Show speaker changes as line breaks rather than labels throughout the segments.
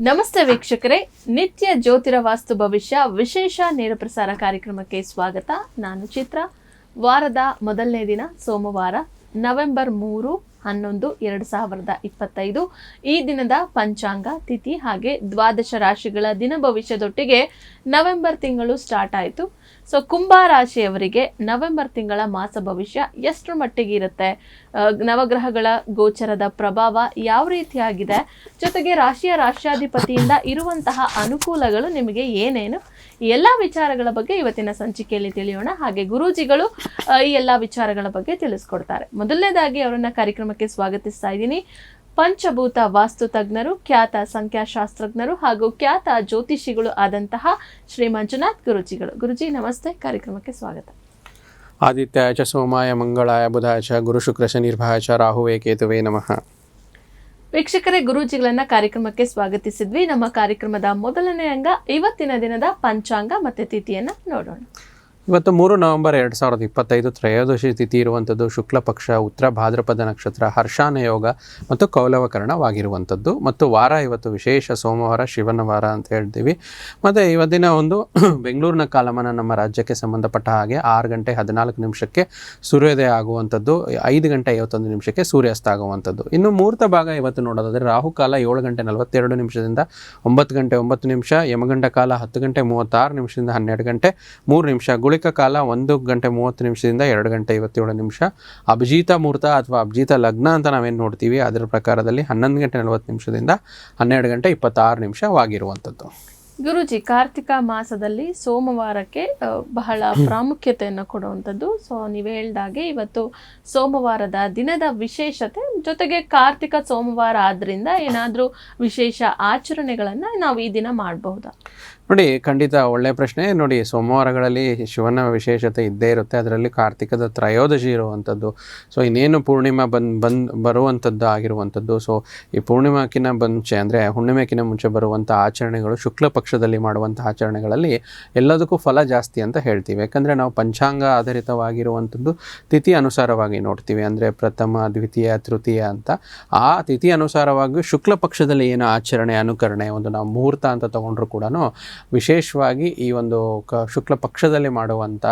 ನಮಸ್ತೆ ವೀಕ್ಷಕರೇ, ನಿತ್ಯ ಜ್ಯೋತಿರ ವಾಸ್ತು ಭವಿಷ್ಯ ವಿಶೇಷ ನೇರ ಪ್ರಸಾರ ಕಾರ್ಯಕ್ರಮಕ್ಕೆ ಸ್ವಾಗತ. ನಾನು ಚಿತ್ರ. ವಾರದ ಮೊದಲನೇ ದಿನ ಸೋಮವಾರ, ನವೆಂಬರ್ 3/11/2025. ಈ ದಿನದ ಪಂಚಾಂಗ, ತಿಥಿ ಹಾಗೆ ದ್ವಾದಶ ರಾಶಿಗಳ ದಿನ ಭವಿಷ್ಯದೊಟ್ಟಿಗೆ ನವೆಂಬರ್ ತಿಂಗಳು ಸ್ಟಾರ್ಟ್ ಆಯಿತು. ಸೊ ಕುಂಭ ರಾಶಿಯವರಿಗೆ ನವೆಂಬರ್ ತಿಂಗಳ ಮಾಸ ಭವಿಷ್ಯ ಎಷ್ಟರ ಮಟ್ಟಿಗೆ ಇರುತ್ತೆ, ನವಗ್ರಹಗಳ ಗೋಚರದ ಪ್ರಭಾವ ಯಾವ ರೀತಿಯಾಗಿದೆ, ಜೊತೆಗೆ ರಾಶಿಯ ರಾಷ್ಟ್ರಾಧಿಪತಿಯಿಂದ ಇರುವಂತಹ ಅನುಕೂಲಗಳು ನಿಮಗೆ ಏನೇನು, ಎಲ್ಲ ವಿಚಾರಗಳ ಬಗ್ಗೆ ಇವತ್ತಿನ ಸಂಚಿಕೆಯಲ್ಲಿ ತಿಳಿಯೋಣ. ಹಾಗೆ ಗುರೂಜಿಗಳು ಈ ಎಲ್ಲ ವಿಚಾರಗಳ ಬಗ್ಗೆ ತಿಳಿಸ್ಕೊಡ್ತಾರೆ. ಮೊದಲನೇದಾಗಿ ಅವರನ್ನ ಕಾರ್ಯಕ್ರಮಕ್ಕೆ ಸ್ವಾಗತಿಸ್ತಾ ಇದ್ದೀನಿ. ಪಂಚಭೂತ ವಾಸ್ತು ತಜ್ಞರು, ಖ್ಯಾತ ಸಂಖ್ಯಾಶಾಸ್ತ್ರಜ್ಞರು ಹಾಗೂ ಖ್ಯಾತ ಜ್ಯೋತಿಷಿಗಳು ಆದಂತಹ ಶ್ರೀ ಮಂಜುನಾಥ್ ಗುರೂಜಿಗಳು. ಗುರುಜಿ ನಮಸ್ತೆ, ಕಾರ್ಯಕ್ರಮಕ್ಕೆ ಸ್ವಾಗತ.
ಆದಿತ್ಯಾಯ ಚ ಸೋಮಾಯ ಮಂಗಳಾಯ ಬುಧಾಯ ಚ ಗುರು ಶುಕ್ರ ಶನಿರ್ಭಾಯ ಚ ರಾಹುವೇ ಕೇತುವೇ ನಮಃ.
ವೀಕ್ಷಕರೇ, ಗುರೂಜಿಗಳನ್ನ ಕಾರ್ಯಕ್ರಮಕ್ಕೆ ಸ್ವಾಗತಿಸಿದ್ವಿ. ನಮ್ಮ ಕಾರ್ಯಕ್ರಮದ ಮೊದಲನೇ ಅಂಗ ಇವತ್ತಿನ ದಿನದ ಪಂಚಾಂಗ ಮತ್ತೆ ತಿಥಿಯನ್ನ ನೋಡೋಣ.
ಇವತ್ತು 3 ನವೆಂಬರ್ 2025 ತ್ರಯೋದಶಿ ತಿಥಿ ಇರುವಂಥದ್ದು. ಶುಕ್ಲ ಪಕ್ಷ, ಉತ್ತರ ಭಾದ್ರಪದ ನಕ್ಷತ್ರ, ಹರ್ಷಾನ ಯೋಗ ಮತ್ತು ಕೌಲವಕರಣವಾಗಿರುವಂಥದ್ದು. ಮತ್ತು ವಾರ ಇವತ್ತು ವಿಶೇಷ ಸೋಮವಾರ, ಶಿವನ ವಾರ ಅಂತ ಹೇಳ್ತೀವಿ. ಮತ್ತು ಇವತ್ತಿನ ಒಂದು ಬೆಂಗಳೂರಿನ ಕಾಲಮಾನ ನಮ್ಮ ರಾಜ್ಯಕ್ಕೆ ಸಂಬಂಧಪಟ್ಟ ಹಾಗೆ 6 ಗಂಟೆ 14 ನಿಮಿಷಕ್ಕೆ ಸೂರ್ಯೋದಯ ಆಗುವಂಥದ್ದು, 5 ಗಂಟೆ 51 ನಿಮಿಷಕ್ಕೆ ಸೂರ್ಯಾಸ್ತ ಆಗುವಂಥದ್ದು. ಇನ್ನು ಮುಹೂರ್ತ ಭಾಗ ಇವತ್ತು ನೋಡೋದಾದರೆ ರಾಹುಕಾಲ 7 ಗಂಟೆ 42 ನಿಮಿಷದಿಂದ 9 ಗಂಟೆ 9 ನಿಮಿಷ, ಯಮಗಂಡ ಕಾಲ 10 ಗಂಟೆ 36 ನಿಮಿಷದಿಂದ 12 ಗಂಟೆ 3 ನಿಮಿಷ, ಗುಳಿಕ ಕಾಲ 1 ಗಂಟೆ 30 ನಿಮಿಷದಿಂದ 2 ಗಂಟೆ 57 ನಿಮಿಷ, ಅಭಿಜಿತ ಮುಹೂರ್ತ ಅಥವಾ ಅಭಿಜಿತ ಲಗ್ನ ಅಂತ ನಾವೇನು ನೋಡ್ತೀವಿ ಅದರ ಪ್ರಕಾರದಲ್ಲಿ 11 ಗಂಟೆ 40 ನಿಮಿಷದಿಂದ 12 ಗಂಟೆ 26 ನಿಮಿಷವಾಗಿರುವಂಥದ್ದು.
ಗುರುಜಿ, ಕಾರ್ತಿಕ ಮಾಸದಲ್ಲಿ ಸೋಮವಾರಕ್ಕೆ ಬಹಳ ಪ್ರಾಮುಖ್ಯತೆಯನ್ನು ಕೊಡುವಂಥದ್ದು. ಸೊ ನೀವು ಹೇಳ್ದಾಗೆ ಇವತ್ತು ಸೋಮವಾರದ ದಿನದ ವಿಶೇಷತೆ, ಜೊತೆಗೆ ಕಾರ್ತಿಕ ಸೋಮವಾರ ಆದ್ರಿಂದ ಏನಾದರೂ ವಿಶೇಷ ಆಚರಣೆಗಳನ್ನು ನಾವು ಈ ದಿನ ಮಾಡಬಹುದಾ?
ನೋಡಿ, ಖಂಡಿತ ಒಳ್ಳೆಯ ಪ್ರಶ್ನೆ. ನೋಡಿ, ಸೋಮವಾರಗಳಲ್ಲಿ ಶಿವನ ವಿಶೇಷತೆ ಇದ್ದೇ ಇರುತ್ತೆ. ಅದರಲ್ಲಿ ಕಾರ್ತಿಕದ ತ್ರಯೋದಶಿ ಇರುವಂಥದ್ದು. ಸೊ ಇನ್ನೇನು ಪೂರ್ಣಿಮಾ ಬರುವಂಥದ್ದು ಆಗಿರುವಂಥದ್ದು. ಸೊ ಈ ಪೂರ್ಣಿಮಾಕಿನ ಮುಂಚೆ ಅಂದರೆ ಹುಣ್ಣಿಮೆಕಿನ ಮುಂಚೆ ಬರುವಂಥ ಆಚರಣೆಗಳು, ಶುಕ್ಲ ಪಕ್ಷದಲ್ಲಿ ಮಾಡುವಂಥ ಆಚರಣೆಗಳಲ್ಲಿ ಎಲ್ಲದಕ್ಕೂ ಫಲ ಜಾಸ್ತಿ ಅಂತ ಹೇಳ್ತೀವಿ. ಯಾಕಂದರೆ ನಾವು ಪಂಚಾಂಗ ಆಧಾರಿತವಾಗಿರುವಂಥದ್ದು ತಿಥಿ ಅನುಸಾರವಾಗಿ ನೋಡ್ತೀವಿ. ಅಂದರೆ ಪ್ರಥಮ, ದ್ವಿತೀಯ, ತೃತೀಯ ಅಂತ ಆ ತಿಥಿ ಅನುಸಾರವಾಗಿ ಶುಕ್ಲ ಪಕ್ಷದಲ್ಲಿ ಏನು ಆಚರಣೆ ಅನುಕರಣೆ ಒಂದು ನಾವು ಮುಹೂರ್ತ ಅಂತ ತಗೊಂಡ್ರು ಕೂಡ ವಿಶೇಷವಾಗಿ ಈ ಒಂದು ಶುಕ್ಲ ಪಕ್ಷದಲ್ಲಿ ಮಾಡುವಂಥ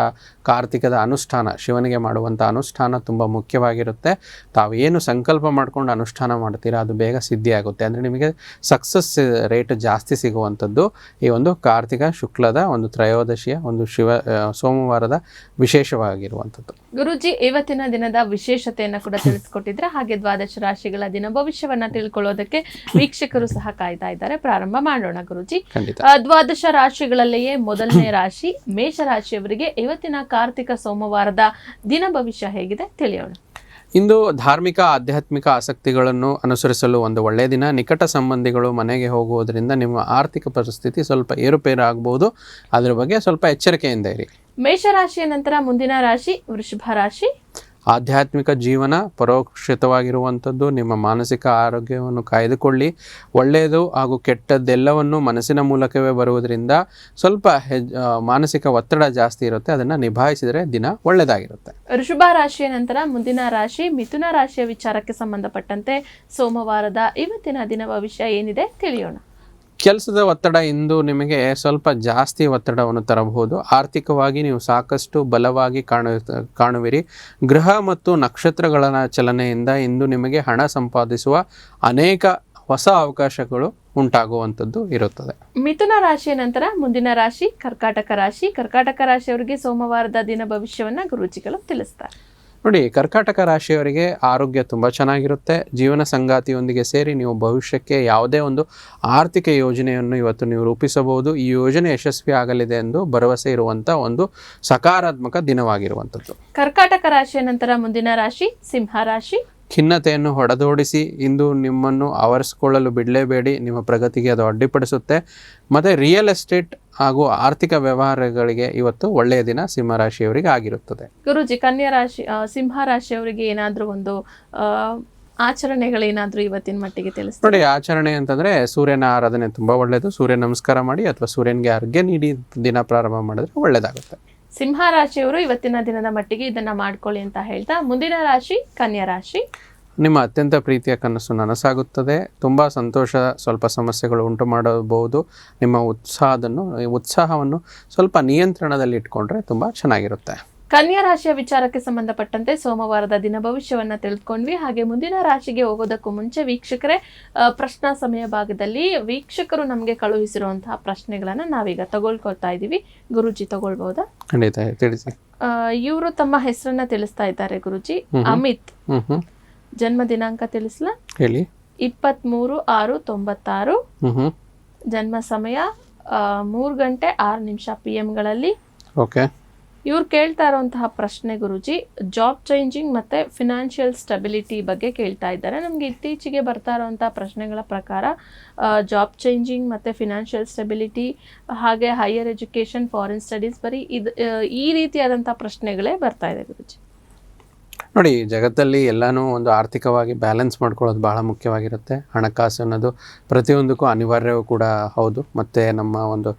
ಕಾರ್ತಿಕದ ಅನುಷ್ಠಾನ, ಶಿವನಿಗೆ ಮಾಡುವಂಥ ಅನುಷ್ಠಾನ ತುಂಬ ಮುಖ್ಯವಾಗಿರುತ್ತೆ. ತಾವು ಏನು ಸಂಕಲ್ಪ ಮಾಡ್ಕೊಂಡು ಅನುಷ್ಠಾನ ಮಾಡ್ತೀರಾ ಅದು ಬೇಗ ಸಿದ್ಧಿ ಆಗುತ್ತೆ. ಅಂದರೆ ನಿಮಗೆ ಸಕ್ಸಸ್ ರೇಟ್ ಜಾಸ್ತಿ ಸಿಗುವಂಥದ್ದು ಈ ಒಂದು ಕಾರ್ತಿಕ ಶುಕ್ಲದ ಒಂದು ತ್ರಯೋದಶಿಯ ಒಂದು ಸೋಮವಾರದ ವಿಶೇಷವಾಗಿರುವಂಥದ್ದು.
ಗುರುಜಿ, ಇವತ್ತಿನ ದಿನದ ವಿಶೇಷತೆಯನ್ನು ಕೂಡ ತಿಳಿಸ್ಕೊಟ್ಟಿದ್ರೆ, ಹಾಗೆ ದ್ವಾದಶ ರಾಶಿಗಳ ದಿನ ಭವಿಷ್ಯವನ್ನ ತಿಳ್ಕೊಳ್ಳೋದಕ್ಕೆ ವೀಕ್ಷಕರು ಸಹ ಕಾಯ್ತಾ ಇದ್ದಾರೆ. ಪ್ರಾರಂಭ ಮಾಡೋಣ ಗುರುಜಿ. ದ್ವಾದಶ ರಾಶಿಗಳಲ್ಲಿಯೇ ಮೊದಲನೇ ರಾಶಿ ಮೇಷರಾಶಿಯವರಿಗೆ ಇವತ್ತಿನ ಕಾರ್ತಿಕ ಸೋಮವಾರದ ದಿನ ಭವಿಷ್ಯ ಹೇಗಿದೆ ತಿಳಿಯೋಣ.
ಇಂದು ಧಾರ್ಮಿಕ ಆಧ್ಯಾತ್ಮಿಕ ಆಸಕ್ತಿಗಳನ್ನು ಅನುಸರಿಸಲು ಒಂದು ಒಳ್ಳೆಯ ದಿನ. ನಿಕಟ ಸಂಬಂಧಿಗಳು ಮನೆಗೆ ಹೋಗುವುದರಿಂದ ನಿಮ್ಮ ಆರ್ಥಿಕ ಪರಿಸ್ಥಿತಿ ಸ್ವಲ್ಪ ಏರುಪೇರು ಆಗಬಹುದು. ಅದರ ಬಗ್ಗೆ ಸ್ವಲ್ಪ ಎಚ್ಚರಿಕೆಯಿಂದ ಇರಿ.
ಮೇಷರಾಶಿಯ ನಂತರ ಮುಂದಿನ ರಾಶಿ ವೃಷಭ ರಾಶಿ.
ಆಧ್ಯಾತ್ಮಿಕ ಜೀವನ ಪರೋಕ್ಷಿತವಾಗಿರುವಂಥದ್ದು. ನಿಮ್ಮ ಮಾನಸಿಕ ಆರೋಗ್ಯವನ್ನು ಕಾಯ್ದುಕೊಳ್ಳಿ. ಒಳ್ಳೆಯದು ಹಾಗೂ ಕೆಟ್ಟದ್ದೆಲ್ಲವನ್ನು ಮನಸ್ಸಿನ ಮೂಲಕವೇ ಬರುವುದರಿಂದ ಸ್ವಲ್ಪ ಮಾನಸಿಕ ಒತ್ತಡ ಜಾಸ್ತಿ ಇರುತ್ತೆ. ಅದನ್ನು ನಿಭಾಯಿಸಿದರೆ ದಿನ ಒಳ್ಳೆಯದಾಗಿರುತ್ತೆ.
ವೃಷಭ ರಾಶಿಯ ನಂತರ ಮುಂದಿನ ರಾಶಿ ಮಿಥುನ ರಾಶಿಯ ವಿಚಾರಕ್ಕೆ ಸಂಬಂಧಪಟ್ಟಂತೆ ಸೋಮವಾರದ ಇವತ್ತಿನ ದಿನ ಭವಿಷ್ಯ ಏನಿದೆ ತಿಳಿಯೋಣ.
ಕೆಲಸದ ಒತ್ತಡ ಇಂದು ನಿಮಗೆ ಸ್ವಲ್ಪ ಜಾಸ್ತಿ ಒತ್ತಡವನ್ನು ತರಬಹುದು. ಆರ್ಥಿಕವಾಗಿ ನೀವು ಸಾಕಷ್ಟು ಬಲವಾಗಿ ಕಾಣುವಿರಿ. ಗ್ರಹ ಮತ್ತು ನಕ್ಷತ್ರಗಳ ಚಲನೆಯಿಂದ ಇಂದು ನಿಮಗೆ ಹಣ ಸಂಪಾದಿಸುವ ಅನೇಕ ಹೊಸ ಅವಕಾಶಗಳು ಉಂಟಾಗುವಂಥದ್ದು ಇರುತ್ತದೆ.
ಮಿಥುನ ರಾಶಿಯ ನಂತರ ಮುಂದಿನ ರಾಶಿ ಕರ್ಕಾಟಕ ರಾಶಿ. ಕರ್ಕಾಟಕ ರಾಶಿಯವರಿಗೆ ಸೋಮವಾರದ ದಿನ ಭವಿಷ್ಯವನ್ನ ಗುರೂಜಿಗಳು ತಿಳಿಸ್ತಾರೆ.
ನೋಡಿ, ಕರ್ಕಾಟಕ ರಾಶಿಯವರಿಗೆ ಆರೋಗ್ಯ ತುಂಬ ಚೆನ್ನಾಗಿರುತ್ತೆ. ಜೀವನ ಸಂಗಾತಿಯೊಂದಿಗೆ ಸೇರಿ ನೀವು ಭವಿಷ್ಯಕ್ಕೆ ಯಾವುದೇ ಒಂದು ಆರ್ಥಿಕ ಯೋಜನೆಯನ್ನು ಇವತ್ತು ನೀವು ರೂಪಿಸಬಹುದು. ಈ ಯೋಜನೆ ಯಶಸ್ವಿ ಆಗಲಿದೆ ಎಂದು ಭರವಸೆ ಇರುವಂಥ ಒಂದು ಸಕಾರಾತ್ಮಕ ದಿನವಾಗಿರುವಂಥದ್ದು.
ಕರ್ಕಾಟಕ ರಾಶಿಯ ನಂತರ ಮುಂದಿನ ರಾಶಿ ಸಿಂಹ ರಾಶಿ.
ಖಿನ್ನತೆಯನ್ನು ಹೊಡೆದೋಡಿಸಿ ಇಂದು ನಿಮ್ಮನ್ನು ಆವರಿಸಿಕೊಳ್ಳಲು ಬಿಡಲೇಬೇಡಿ. ನಿಮ್ಮ ಪ್ರಗತಿಗೆ ಅದು ಅಡ್ಡಿಪಡಿಸುತ್ತೆ. ಮತ್ತು ರಿಯಲ್ ಎಸ್ಟೇಟ್ ಹಾಗೂ ಆರ್ಥಿಕ ವ್ಯವಹಾರಗಳಿಗೆ ಇವತ್ತು ಒಳ್ಳೆಯ ದಿನ ಸಿಂಹರಾಶಿಯವರಿಗೆ ಆಗಿರುತ್ತದೆ.
ಗುರುಜಿ, ಕನ್ಯಾ ರಾಶಿ ಸಿಂಹ ರಾಶಿಯವರಿಗೆ ಏನಾದರೂ ಒಂದು ಆಚರಣೆಗಳೇನಾದರೂ ಇವತ್ತಿನ ಮಟ್ಟಿಗೆ ತಿಳಿಸ್ತಾರೆ?
ನೋಡಿ, ಆಚರಣೆ ಅಂತಂದರೆ ಸೂರ್ಯನ ಆರಾಧನೆ ತುಂಬ ಒಳ್ಳೆಯದು. ಸೂರ್ಯ ನಮಸ್ಕಾರ ಮಾಡಿ ಅಥವಾ ಸೂರ್ಯನಿಗೆ ಅರ್ಘ್ಯ ನೀಡಿ ದಿನ ಪ್ರಾರಂಭ ಮಾಡಿದ್ರೆ ಒಳ್ಳೆಯದಾಗುತ್ತೆ.
ಸಿಂಹ ರಾಶಿಯವರು ಇವತ್ತಿನ ದಿನದ ಮಟ್ಟಿಗೆ ಇದನ್ನ ಮಾಡ್ಕೊಳ್ಳಿ ಅಂತ ಹೇಳ್ತಾ ಮುಂದಿನ ರಾಶಿ ಕನ್ಯಾ ರಾಶಿ.
ನಿಮ್ಮ ಅತ್ಯಂತ ಪ್ರೀತಿಯ ಕನಸು ನನಸಾಗುತ್ತದೆ. ತುಂಬ ಸಂತೋಷ, ಸ್ವಲ್ಪ ಸಮಸ್ಯೆಗಳು ಉಂಟು ಮಾಡಬಹುದು. ನಿಮ್ಮ ಉತ್ಸಾಹವನ್ನು ಸ್ವಲ್ಪ ನಿಯಂತ್ರಣದಲ್ಲಿ ಇಟ್ಕೊಂಡ್ರೆ ತುಂಬ ಚೆನ್ನಾಗಿರುತ್ತೆ.
ಕನ್ಯಾ ರಾಶಿಯ ವಿಚಾರಕ್ಕೆ ಸಂಬಂಧಪಟ್ಟಂತೆ ಸೋಮವಾರದ ದಿನ ಭವಿಷ್ಯವನ್ನ ತಿಳಿದುಕೊಂಡ್ವಿ. ಹಾಗೆ ಮುಂದಿನ ರಾಶಿಗೆ ಹೋಗೋದಕ್ಕೂ ಮುಂಚೆ ವೀಕ್ಷಕರೇ, ಪ್ರಶ್ನಾ ಸಮಯ ಭಾಗದಲ್ಲಿ ವೀಕ್ಷಕರು ನಮಗೆ ಕಳುಹಿಸಿರುವಂತಹ ಪ್ರಶ್ನೆಗಳನ್ನ ನಾವೀಗ ತಗೊಳ್ಕೊಳ್ತಾ ಇದ್ದೀವಿ. ಗುರುಜಿ ತಗೊಳ್ಬಹುದಾ?
ಖಂಡಿತ, ತಿಳಿಸಿ.
ಇವರು ತಮ್ಮ ಹೆಸರನ್ನ ತಿಳಿಸ್ತಾ ಇದ್ದಾರೆ ಗುರುಜಿ. ಅಮಿತ್. ಜನ್ಮ ದಿನಾಂಕ ತಿಳಿಸ್ಲಾ?
ಹೇಳಿ.
23/6/96. ಜನ್ಮ ಸಮಯ 3 ಗಂಟೆ 6 ನಿಮಿಷ PM ಗಳಲ್ಲಿ.
ಓಕೆ.
ಇವ್ರು ಕೇಳ್ತಾ ಇರುವಂತಹ ಪ್ರಶ್ನೆ ಗುರುಜಿ, ಜಾಬ್ ಚೇಂಜಿಂಗ್ ಮತ್ತೆ ಫಿನಾನ್ಷಿಯಲ್ ಸ್ಟೆಬಿಲಿಟಿ ಬಗ್ಗೆ ಕೇಳ್ತಾ ಇದ್ದಾರೆ. ನಮ್ಗೆ ಇತ್ತೀಚೆಗೆ ಬರ್ತಾ ಇರುವಂತಹ ಪ್ರಶ್ನೆಗಳ ಪ್ರಕಾರ ಜಾಬ್ ಚೇಂಜಿಂಗ್ ಮತ್ತೆ ಫಿನಾನ್ಷಿಯಲ್ ಸ್ಟೆಬಿಲಿಟಿ ಹಾಗೆ ಹೈಯರ್ ಎಜುಕೇಶನ್, ಫಾರಿನ್ ಸ್ಟಡೀಸ್, ಬರೀ ಈ ರೀತಿಯಾದಂತಹ ಪ್ರಶ್ನೆಗಳೇ ಬರ್ತಾ ಇದೆ ಗುರುಜಿ.
ನೋಡಿ, ಜಗತ್ತಲ್ಲಿ ಎಲ್ಲನೂ ಒಂದು ಆರ್ಥಿಕವಾಗಿ ಬ್ಯಾಲೆನ್ಸ್ ಮಾಡ್ಕೊಳ್ಳೋದು ಬಹಳ ಮುಖ್ಯವಾಗಿರುತ್ತೆ. ಹಣಕಾಸು ಅನ್ನೋದು ಪ್ರತಿಯೊಂದಕ್ಕೂ ಅನಿವಾರ್ಯವೂ ಕೂಡ ಹೌದು. ಮತ್ತು ನಮ್ಮ ಒಂದು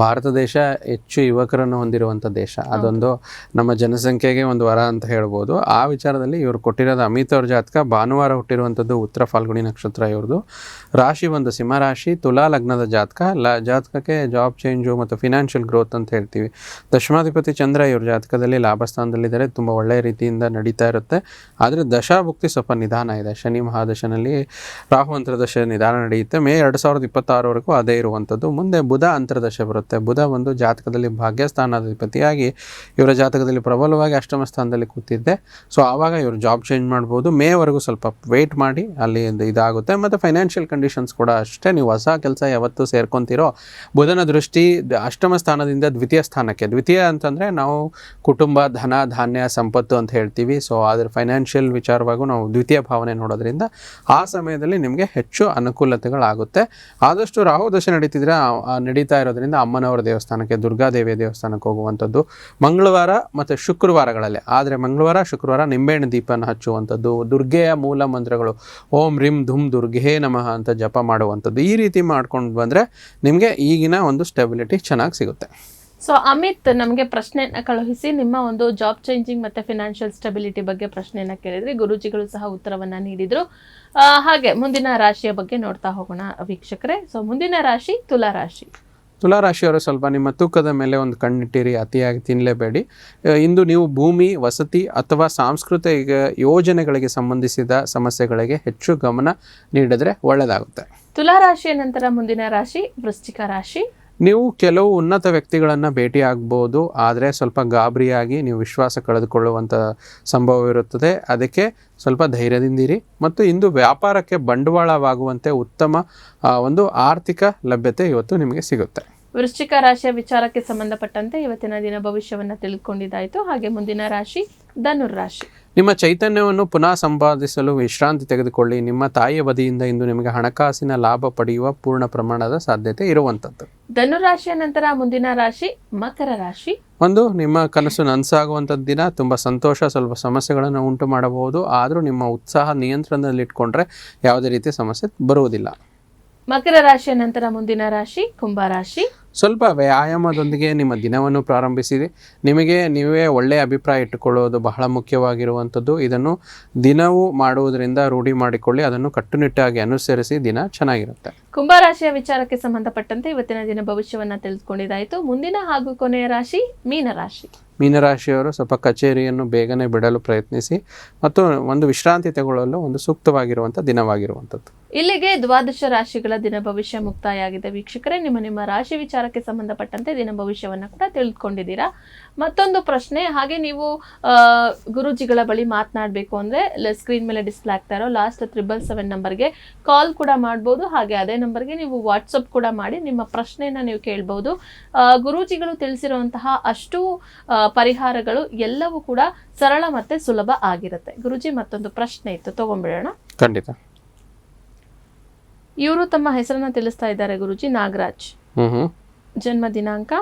ಭಾರತ ದೇಶ ಹೆಚ್ಚು ಯುವಕರನ್ನು ಹೊಂದಿರುವಂಥ ದೇಶ. ಅದೊಂದು ನಮ್ಮ ಜನಸಂಖ್ಯೆಗೆ ಒಂದು ವರ ಅಂತ ಹೇಳ್ಬೋದು. ಆ ವಿಚಾರದಲ್ಲಿ ಇವರು ಕೊಟ್ಟಿರೋದು ಅಮಿತ್ ಅವ್ರ ಜಾತಕ ಭಾನುವಾರ ಹುಟ್ಟಿರುವಂಥದ್ದು, ಉತ್ತರ ಫಾಲ್ಗುಣಿ ನಕ್ಷತ್ರ ಇವ್ರದ್ದು. ರಾಶಿ ಒಂದು ಸಿಂಹರಾಶಿ, ತುಲಾ ಲಗ್ನದ ಜಾತಕ. ಜಾತಕಕ್ಕೆ ಜಾಬ್ ಚೇಂಜು ಮತ್ತು ಫಿನಾನ್ಷಿಯಲ್ ಗ್ರೋತ್ ಅಂತ ಹೇಳ್ತೀವಿ. ದಶಮಾಧಿಪತಿ ಚಂದ್ರ ಇವ್ರ ಜಾತಕದಲ್ಲಿ ಲಾಭಸ್ಥಾನದಲ್ಲಿದ್ದಾರೆ. ತುಂಬ ಒಳ್ಳೆಯ ರೀತಿಯಿಂದ ನಡೀತಾ ಇರುತ್ತೆ. ಆದರೆ ದಶಾಭುಕ್ತಿ ಸ್ವಲ್ಪ ನಿಧಾನ ಇದೆ. ಶನಿ ಮಹಾದಶನಲ್ಲಿ ರಾಹು ಅಂತರ್ದಶೆ ನಿಧಾನ ನಡೆಯುತ್ತೆ. ಮೇ 2026ವರೆಗೂ ಅದೇ ಇರುವಂಥದ್ದು. ಮುಂದೆ ಬುಧ ಅಂತರ್ದಶೆ ಬರುತ್ತೆ. ಬುಧ ಒಂದು ಜಾತಕದಲ್ಲಿ ಭಾಗ್ಯಸ್ಥಾನಾಧಿಪತಿಯಾಗಿ ಇವರ ಜಾತಕದಲ್ಲಿ ಪ್ರಬಲವಾಗಿ ಅಷ್ಟಮ ಸ್ಥಾನದಲ್ಲಿ ಕೂತಿದ್ದೆ. ಸೊ ಆವಾಗ ಇವರು ಜಾಬ್ ಚೇಂಜ್ ಮಾಡ್ಬೋದು. ಮೇವರೆಗೂ ಸ್ವಲ್ಪ ವೆಯ್ಟ್ ಮಾಡಿ, ಅಲ್ಲಿ ಇದಾಗುತ್ತೆ. ಮತ್ತು ಫೈನಾನ್ಷಿಯಲ್ ಕಂಡೀಷನ್ಸ್ ಕೂಡ ಅಷ್ಟೇ. ನೀವು ಹೊಸ ಕೆಲಸ ಯಾವತ್ತು ಸೇರ್ಕೊತಿರೋ, ಬುಧನ ದೃಷ್ಟಿ ಅಷ್ಟಮ ಸ್ಥಾನದಿಂದ ದ್ವಿತೀಯ ಸ್ಥಾನಕ್ಕೆ. ದ್ವಿತೀಯ ಅಂತಂದರೆ ನಾವು ಕುಟುಂಬ, ಧನ, ಧಾನ್ಯ, ಸಂಪತ್ತು ಅಂತ ಹೇಳ್ತೀವಿ. ಸೊ ಅದರ ಫೈನಾನ್ಷಿಯಲ್ ವಿಚಾರವಾಗೂ ನಾವು ದ್ವಿತೀಯ ಭಾವನೆ ನೋಡೋದ್ರಿಂದ ಆ ಸಮಯದಲ್ಲಿ ನಿಮಗೆ ಹೆಚ್ಚು ಅನುಕೂಲತೆಗಳಾಗುತ್ತೆ. ಆದಷ್ಟು ರಾಹು ದಶೆ ನಡೀತಾ ಇರೋದ್ರಿಂದ ಅಮ್ಮನವರ ದೇವಸ್ಥಾನಕ್ಕೆ, ದುರ್ಗಾದೇವಿಯ ದೇವಸ್ಥಾನಕ್ಕೆ ಹೋಗುವಂಥದ್ದು ಮಂಗಳವಾರ ಮತ್ತು ಶುಕ್ರವಾರಗಳಲ್ಲಿ. ಆದರೆ ಮಂಗಳವಾರ, ಶುಕ್ರವಾರ ನಿಂಬೆಹಣ್ಣು ದೀಪನ ಹಚ್ಚುವಂಥದ್ದು, ದುರ್ಗೆಯ ಮೂಲ ಮಂತ್ರಗಳು ಓಂ ರಿಂ ಧುಮ್ ದುರ್ಗೆ ನಮಃ ಅಂತ ಜಪ ಮಾಡುವಂಥದ್ದು, ಈ ರೀತಿ ಮಾಡ್ಕೊಂಡು ಬಂದರೆ ನಿಮಗೆ ಈಗಿನ ಒಂದು ಸ್ಟೆಬಿಲಿಟಿ ಚೆನ್ನಾಗಿ ಸಿಗುತ್ತೆ.
ಸೊ ಅಮಿತ್ ನಮಗೆ ಪ್ರಶ್ನೆಯನ್ನ ಕಳುಹಿಸಿ ನಿಮ್ಮ ಒಂದು ಜಾಬ್ ಚೇಂಜಿಂಗ್ ಮತ್ತೆ ಫಿನಾನ್ಷಿಯಲ್ ಸ್ಟೆಬಿಲಿಟಿ ಬಗ್ಗೆ ಪ್ರಶ್ನೆಯನ್ನ ಕೇಳಿದ್ರಿ. ಗುರೂಜಿಗಳು ಸಹ ಉತ್ತರವನ್ನ ನೀಡಿದ್ರು. ಹಾಗೆ ಮುಂದಿನ ರಾಶಿಯ ಬಗ್ಗೆ ನೋಡ್ತಾ ಹೋಗೋಣ ವೀಕ್ಷಕರೇ. ಸೊ ಮುಂದಿನ ರಾಶಿ ತುಲಾ ರಾಶಿ.
ತುಲಾ ರಾಶಿಯವರು ಸ್ವಲ್ಪ ನಿಮ್ಮ ತೂಕದ ಮೇಲೆ ಒಂದು ಕಣ್ಣಿಟ್ಟಿರಿ, ಅತಿಯಾಗಿ ತಿನ್ನಲೇಬೇಡಿ. ಇಂದು ನೀವು ಭೂಮಿ, ವಸತಿ ಅಥವಾ ಸಾಂಸ್ಕೃತಿಕ ಯೋಜನೆಗಳಿಗೆ ಸಂಬಂಧಿಸಿದ ಸಮಸ್ಯೆಗಳಿಗೆ ಹೆಚ್ಚು ಗಮನ ನೀಡಿದ್ರೆ ಒಳ್ಳೆಯದಾಗುತ್ತೆ.
ತುಲಾ ರಾಶಿಯ ನಂತರ ಮುಂದಿನ ರಾಶಿ ವೃಶ್ಚಿಕ ರಾಶಿ.
ನೀವು ಕೆಲವು ಉನ್ನತ ವ್ಯಕ್ತಿಗಳನ್ನು ಭೇಟಿ ಆಗ್ಬೋದು, ಆದರೆ ಸ್ವಲ್ಪ ಗಾಬರಿಯಾಗಿ ನೀವು ವಿಶ್ವಾಸ ಕಳೆದುಕೊಳ್ಳುವಂಥ ಸಂಭವವಿರುತ್ತದೆ. ಅದಕ್ಕೆ ಸ್ವಲ್ಪ ಧೈರ್ಯದಿಂದಿರಿ. ಮತ್ತು ಇಂದು ವ್ಯಾಪಾರಕ್ಕೆ ಬಂಡವಾಳವಾಗುವಂತೆ ಉತ್ತಮ ಒಂದು ಆರ್ಥಿಕ ಲಭ್ಯತೆ ಇವತ್ತು ನಿಮಗೆ ಸಿಗುತ್ತೆ.
ವೃಶ್ಚಿಕ ರಾಶಿಯ ವಿಚಾರಕ್ಕೆ ಸಂಬಂಧಪಟ್ಟಂತೆ ಇವತ್ತಿನ ದಿನ ಭವಿಷ್ಯವನ್ನು ತಿಳಿದುಕೊಂಡಿದ್ದಾಯಿತು. ಹಾಗೆ ಮುಂದಿನ ರಾಶಿ ಧನುರ್ ರಾಶಿ.
ನಿಮ್ಮ ಚೈತನ್ಯವನ್ನು ಪುನಃ ಸಂಪಾದಿಸಲು ವಿಶ್ರಾಂತಿ ತೆಗೆದುಕೊಳ್ಳಿ. ನಿಮ್ಮ ತಾಯಿಯ ಬದಿಯಿಂದ ಇಂದು ನಿಮಗೆ ಹಣಕಾಸಿನ ಲಾಭ ಪಡೆಯುವ ಪೂರ್ಣ ಪ್ರಮಾಣದ ಸಾಧ್ಯತೆ ಇರುವಂಥದ್ದು.
ಧನುರಾಶಿಯ ನಂತರ ಮುಂದಿನ ರಾಶಿ ಮಕರ ರಾಶಿ.
ಒಂದು ನಿಮ್ಮ ಕನಸು ನನಸಾಗುವಂಥದ್ದು ದಿನ. ತುಂಬ ಸಂತೋಷ, ಸ್ವಲ್ಪ ಸಮಸ್ಯೆಗಳನ್ನು ಉಂಟು ಮಾಡಬಹುದು. ಆದರೂ ನಿಮ್ಮ ಉತ್ಸಾಹ ನಿಯಂತ್ರಣದಲ್ಲಿಟ್ಕೊಂಡ್ರೆ ಯಾವುದೇ ರೀತಿಯ ಸಮಸ್ಯೆ ಬರುವುದಿಲ್ಲ.
ಮಕರ ರಾಶಿಯ ನಂತರ ಮುಂದಿನ ರಾಶಿ ಕುಂಭರಾಶಿ.
ಸ್ವಲ್ಪ ವ್ಯಾಯಾಮದೊಂದಿಗೆ ನಿಮ್ಮ ದಿನವನ್ನು ಪ್ರಾರಂಭಿಸಿದೆ. ನಿಮಗೆ ನೀವೇ ಒಳ್ಳೆಯ ಅಭಿಪ್ರಾಯ ಇಟ್ಟುಕೊಳ್ಳೋದು ಬಹಳ ಮುಖ್ಯವಾಗಿರುವಂಥದ್ದು. ಇದನ್ನು ದಿನವೂ ಮಾಡುವುದರಿಂದ ರೂಢಿ ಮಾಡಿಕೊಳ್ಳಿ. ಅದನ್ನು ಕಟ್ಟುನಿಟ್ಟಾಗಿ ಅನುಸರಿಸಿ, ದಿನ ಚೆನ್ನಾಗಿರುತ್ತೆ.
ಕುಂಭರಾಶಿಯ ವಿಚಾರಕ್ಕೆ ಸಂಬಂಧಪಟ್ಟಂತೆ ಇವತ್ತಿನ ದಿನ ಭವಿಷ್ಯವನ್ನು ತಿಳಿದುಕೊಂಡಿದ್ದಾಯಿತು. ಮುಂದಿನ ಹಾಗೂ ಕೊನೆಯ ರಾಶಿ ಮೀನರಾಶಿ.
ಮೀನರಾಶಿಯವರು ಸ್ವಲ್ಪ ಕಚೇರಿಯನ್ನು ಬೇಗನೆ ಬಿಡಲು ಪ್ರಯತ್ನಿಸಿ ಮತ್ತು ಒಂದು ವಿಶ್ರಾಂತಿ ತಗೊಳ್ಳಲು ಒಂದು ಸೂಕ್ತವಾಗಿರುವಂಥ ದಿನವಾಗಿರುವಂಥದ್ದು.
ಇಲ್ಲಿಗೆ ದ್ವಾದಶ ರಾಶಿಗಳ ದಿನ ಭವಿಷ್ಯ ಮುಕ್ತಾಯ ಆಗಿದೆ ವೀಕ್ಷಕರೇ. ನಿಮ್ಮ ರಾಶಿ ವಿಚಾರಕ್ಕೆ ಸಂಬಂಧಪಟ್ಟಂತೆ ದಿನ ಭವಿಷ್ಯವನ್ನು ಕೂಡ ತಿಳಿದುಕೊಂಡಿದ್ದೀರಾ. ಮತ್ತೊಂದು ಪ್ರಶ್ನೆ, ಹಾಗೆ ನೀವು ಗುರೂಜಿಗಳ ಬಳಿ ಮಾತನಾಡಬೇಕು ಅಂದರೆ ಸ್ಕ್ರೀನ್ ಮೇಲೆ ಡಿಸ್ಪ್ಲೇ ಆಗ್ತಾ ಇರೋ ಲಾಸ್ಟ್ 777 ನಂಬರ್ಗೆ ಕಾಲ್ ಕೂಡ ಮಾಡ್ಬೋದು. ಹಾಗೆ ಅದೇ ನಂಬರ್ಗೆ ನೀವು ವಾಟ್ಸಪ್ ಕೂಡ ಮಾಡಿ ನಿಮ್ಮ ಪ್ರಶ್ನೆಯನ್ನು ನೀವು ಕೇಳ್ಬೋದು. ಗುರೂಜಿಗಳು ತಿಳಿಸಿರುವಂತಹ ಅಷ್ಟು ಪರಿಹಾರಗಳು ಎಲ್ಲವೂ ಕೂಡ ಸರಳ ಮತ್ತೆ ಸುಲಭ ಆಗಿರುತ್ತೆ. ಗುರುಜಿ ಮತ್ತೊಂದು ಪ್ರಶ್ನೆ ಇತ್ತು, ತಗೊಂಡ್ಬಿಡೋಣ.
ಖಂಡಿತ.
ಇವರು ತಮ್ಮ ಹೆಸರನ್ನ ತಿಳಿಸ್ತಾ ಇದ್ದಾರೆ ಗುರುಜಿ. ನಾಗರಾಜ್. ಜನ್ಮ ದಿನಾಂಕ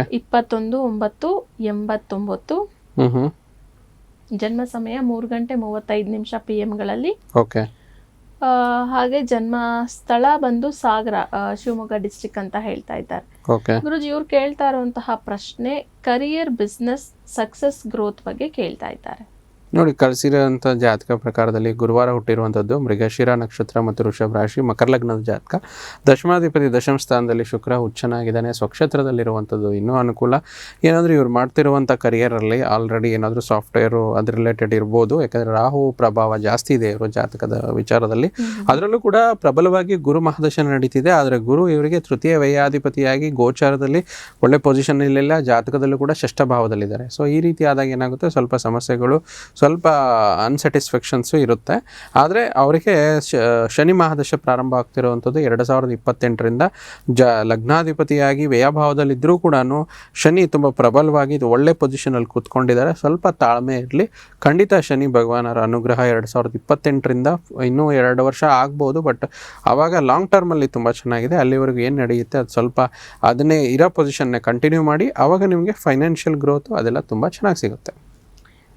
21/9/89. ಜನ್ಮ ಸಮಯ 3 ಗಂಟೆ 35 ನಿಮಿಷ PM ಗಳಲ್ಲಿ. ಹಾಗೆ ಜನ್ಮ ಸ್ಥಳ ಬಂದು ಸಾಗರ, ಶಿವಮೊಗ್ಗ ಡಿಸ್ಟ್ರಿಕ್ಟ್ ಅಂತ ಹೇಳ್ತಾ ಇದ್ದಾರೆ. ಗುರುಜಿ ಇವ್ರು ಕೇಳ್ತಾ ಇರುವಂತಹ ಪ್ರಶ್ನೆ ಕರಿಯರ್, ಬಿಸ್ನೆಸ್, ಸಕ್ಸಸ್, ಗ್ರೋತ್ ಬಗ್ಗೆ ಕೇಳ್ತಾ ಇದ್ದಾರೆ.
ನೋಡಿ, ಕಳಿಸಿರೋಂಥ ಜಾತಕ ಪ್ರಕಾರದಲ್ಲಿ ಗುರುವಾರ ಹುಟ್ಟಿರುವಂಥದ್ದು, ಮೃಗಶಿರ ನಕ್ಷತ್ರ ಮತ್ತು ವೃಷಭ ರಾಶಿ, ಮಕರ ಲಗ್ನದ ಜಾತಕ. ದಶಮಾಧಿಪತಿ ದಶಮ ಸ್ಥಾನದಲ್ಲಿ ಶುಕ್ರ ಹುಚ್ಚನಾಗಿದ್ದಾನೆ, ಸ್ವಕ್ಷೇತ್ರದಲ್ಲಿರುವಂಥದ್ದು ಇನ್ನೂ ಅನುಕೂಲ. ಏನಾದರೂ ಇವ್ರು ಮಾಡ್ತಿರುವಂಥ ಕರಿಯರಲ್ಲಿ ಆಲ್ರೆಡಿ ಏನಾದರೂ ಸಾಫ್ಟ್ವೇರು ಅದು ರಿಲೇಟೆಡ್ ಇರ್ಬೋದು, ಯಾಕಂದರೆ ರಾಹು ಪ್ರಭಾವ ಜಾಸ್ತಿ ಇದೆ ಇವರು ಜಾತಕದ ವಿಚಾರದಲ್ಲಿ. ಅದರಲ್ಲೂ ಕೂಡ ಪ್ರಬಲವಾಗಿ ಗುರು ಮಹಾದಶ ನಡೀತಿದೆ. ಆದರೆ ಗುರು ಇವರಿಗೆ ತೃತೀಯ ವ್ಯಯಾಧಿಪತಿಯಾಗಿ ಗೋಚಾರದಲ್ಲಿ ಒಳ್ಳೆ ಪೊಸಿಷನ್ ಇರಲಿಲ್ಲ, ಜಾತಕದಲ್ಲೂ ಕೂಡ ಷಷ್ಠ ಭಾವದಲ್ಲಿದ್ದಾರೆ. ಸೊ ಈ ರೀತಿ ಆದಾಗ ಏನಾಗುತ್ತೆ, ಸ್ವಲ್ಪ ಸಮಸ್ಯೆಗಳು, ಸ್ವಲ್ಪ ಅನ್ಸ್ಯಾಟಿಸ್ಫ್ಯಾಕ್ಷನ್ಸು ಇರುತ್ತೆ. ಆದರೆ ಅವರಿಗೆ ಶನಿ ಮಹಾದಶ ಪ್ರಾರಂಭ ಆಗ್ತಿರುವಂಥದ್ದು 2028ರಿಂದ ಲಗ್ನಾಧಿಪತಿಯಾಗಿ ವ್ಯಯಭಾವದಲ್ಲಿದ್ದರೂ ಕೂಡ ಶನಿ ತುಂಬ ಪ್ರಬಲವಾಗಿ ಒಳ್ಳೆ ಪೊಸಿಷನಲ್ಲಿ ಕೂತ್ಕೊಂಡಿದ್ದಾರೆ. ಸ್ವಲ್ಪ ತಾಳ್ಮೆ ಇರಲಿ, ಖಂಡಿತ ಶನಿ ಭಗವಾನರ ಅನುಗ್ರಹ 2028ರಿಂದ ಇನ್ನೂ 2 ವರ್ಷ ಆಗ್ಬೋದು. ಬಟ್ ಆವಾಗ ಲಾಂಗ್ ಟರ್ಮಲ್ಲಿ ತುಂಬ ಚೆನ್ನಾಗಿದೆ. ಅಲ್ಲಿವರೆಗೂ ಏನು ನಡೆಯುತ್ತೆ ಅದು ಸ್ವಲ್ಪ ಅದನ್ನೇ ಇರೋ ಪೊಸಿಷನ್ನೇ ಕಂಟಿನ್ಯೂ ಮಾಡಿ, ಆವಾಗ ನಿಮಗೆ ಫೈನಾನ್ಷಿಯಲ್ ಗ್ರೋತು ಅದೆಲ್ಲ ತುಂಬ ಚೆನ್ನಾಗಿ ಸಿಗುತ್ತೆ.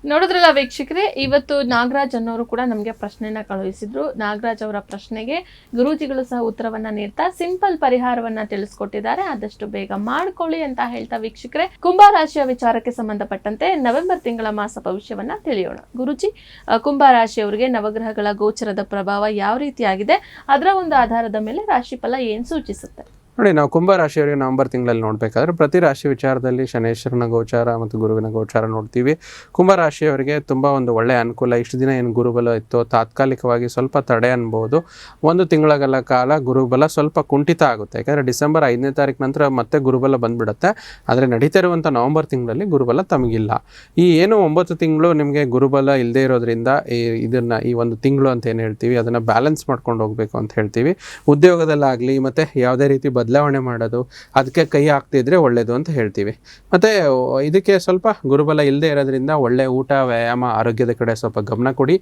ನೋಡಿದ್ರಲ್ಲ ವೀಕ್ಷಕರೇ, ಇವತ್ತು ನಾಗರಾಜ್ ಅನ್ನೋರು ಕೂಡ ನಮಗೆ ಪ್ರಶ್ನೆನ ಕಳುಹಿಸಿದ್ರು. ನಾಗರಾಜ್ ಅವರ ಪ್ರಶ್ನೆಗೆ ಗುರೂಜಿಗಳು ಸಹ ಉತ್ತರವನ್ನ ನೀಡ್ತಾ ಸಿಂಪಲ್ ಪರಿಹಾರವನ್ನ ತಿಳಿಸ್ಕೊಟ್ಟಿದ್ದಾರೆ. ಆದಷ್ಟು ಬೇಗ ಮಾಡ್ಕೊಳ್ಳಿ ಅಂತ ಹೇಳ್ತಾ ವೀಕ್ಷಕರೇ, ಕುಂಭರಾಶಿಯ ವಿಚಾರಕ್ಕೆ ಸಂಬಂಧಪಟ್ಟಂತೆ ನವೆಂಬರ್ ತಿಂಗಳ ಮಾಸ ಭವಿಷ್ಯವನ್ನ ತಿಳಿಯೋಣ. ಗುರೂಜಿ, ಕುಂಭರಾಶಿಯವರಿಗೆ ನವಗ್ರಹಗಳ ಗೋಚರದ ಪ್ರಭಾವ ಯಾವ ರೀತಿಯಾಗಿದೆ, ಅದರ ಒಂದು ಆಧಾರದ ಮೇಲೆ ರಾಶಿಫಲ ಏನ್ ಸೂಚಿಸುತ್ತೆ?
ನೋಡಿ, ನಾವು ಕುಂಭರಾಶಿಯವರಿಗೆ ನವೆಂಬರ್ ತಿಂಗಳಲ್ಲಿ ನೋಡಬೇಕಾದ್ರೆ ಪ್ರತಿ ರಾಶಿ ವಿಚಾರದಲ್ಲಿ ಶನೇಶ್ವರನ ಗೋಚಾರ ಮತ್ತು ಗುರುವಿನ ಗೋಚಾರ ನೋಡ್ತೀವಿ. ಕುಂಭರಾಶಿಯವರಿಗೆ ತುಂಬ ಒಂದು ಒಳ್ಳೆಯ ಅನುಕೂಲ. ಇಷ್ಟು ದಿನ ಏನು ಗುರುಬಲ ಇತ್ತು, ತಾತ್ಕಾಲಿಕವಾಗಿ ಸ್ವಲ್ಪ ತಡೆ ಅನ್ಬೋದು. 1 ತಿಂಗಳ ಕಾಲ ಗುರುಬಲ ಸ್ವಲ್ಪ ಕುಂಠಿತ ಆಗುತ್ತೆ, ಯಾಕಂದರೆ ಡಿಸೆಂಬರ್ 5ನೇ ತಾರೀಕು ನಂತರ ಮತ್ತೆ ಗುರುಬಲ ಬಂದುಬಿಡುತ್ತೆ. ಆದರೆ ನಡೀತಾ ಇರುವಂಥ ನವೆಂಬರ್ ತಿಂಗಳಲ್ಲಿ ಗುರುಬಲ ತಮಗಿಲ್ಲ. ಈ ಏನು 9 ತಿಂಗಳು ನಿಮಗೆ ಗುರುಬಲ ಇಲ್ಲದೆ ಇರೋದ್ರಿಂದ ಈ 1 ತಿಂಗಳು ಅಂತ ಏನು ಹೇಳ್ತೀವಿ ಅದನ್ನು ಬ್ಯಾಲೆನ್ಸ್ ಮಾಡ್ಕೊಂಡು ಹೋಗಬೇಕು ಅಂತ ಹೇಳ್ತೀವಿ. ಉದ್ಯೋಗದಲ್ಲಾಗಲಿ ಮತ್ತು ಯಾವುದೇ ರೀತಿ ಬದಲಾವಣೆ ಮಾಡೋದು ಅದಕ್ಕೆ ಕೈ ಹಾಕ್ತಿದ್ರೆ ಒಳ್ಳೆಯದು ಅಂತ ಹೇಳ್ತೀವಿ. ಮತ್ತು ಇದಕ್ಕೆ ಸ್ವಲ್ಪ ಗುರುಬಲ ಇಲ್ಲದೆ ಇರೋದ್ರಿಂದ ಒಳ್ಳೆ ಊಟ, ವ್ಯಾಯಾಮ, ಆರೋಗ್ಯದ ಕಡೆ ಸ್ವಲ್ಪ ಗಮನ ಕೊಡಿ.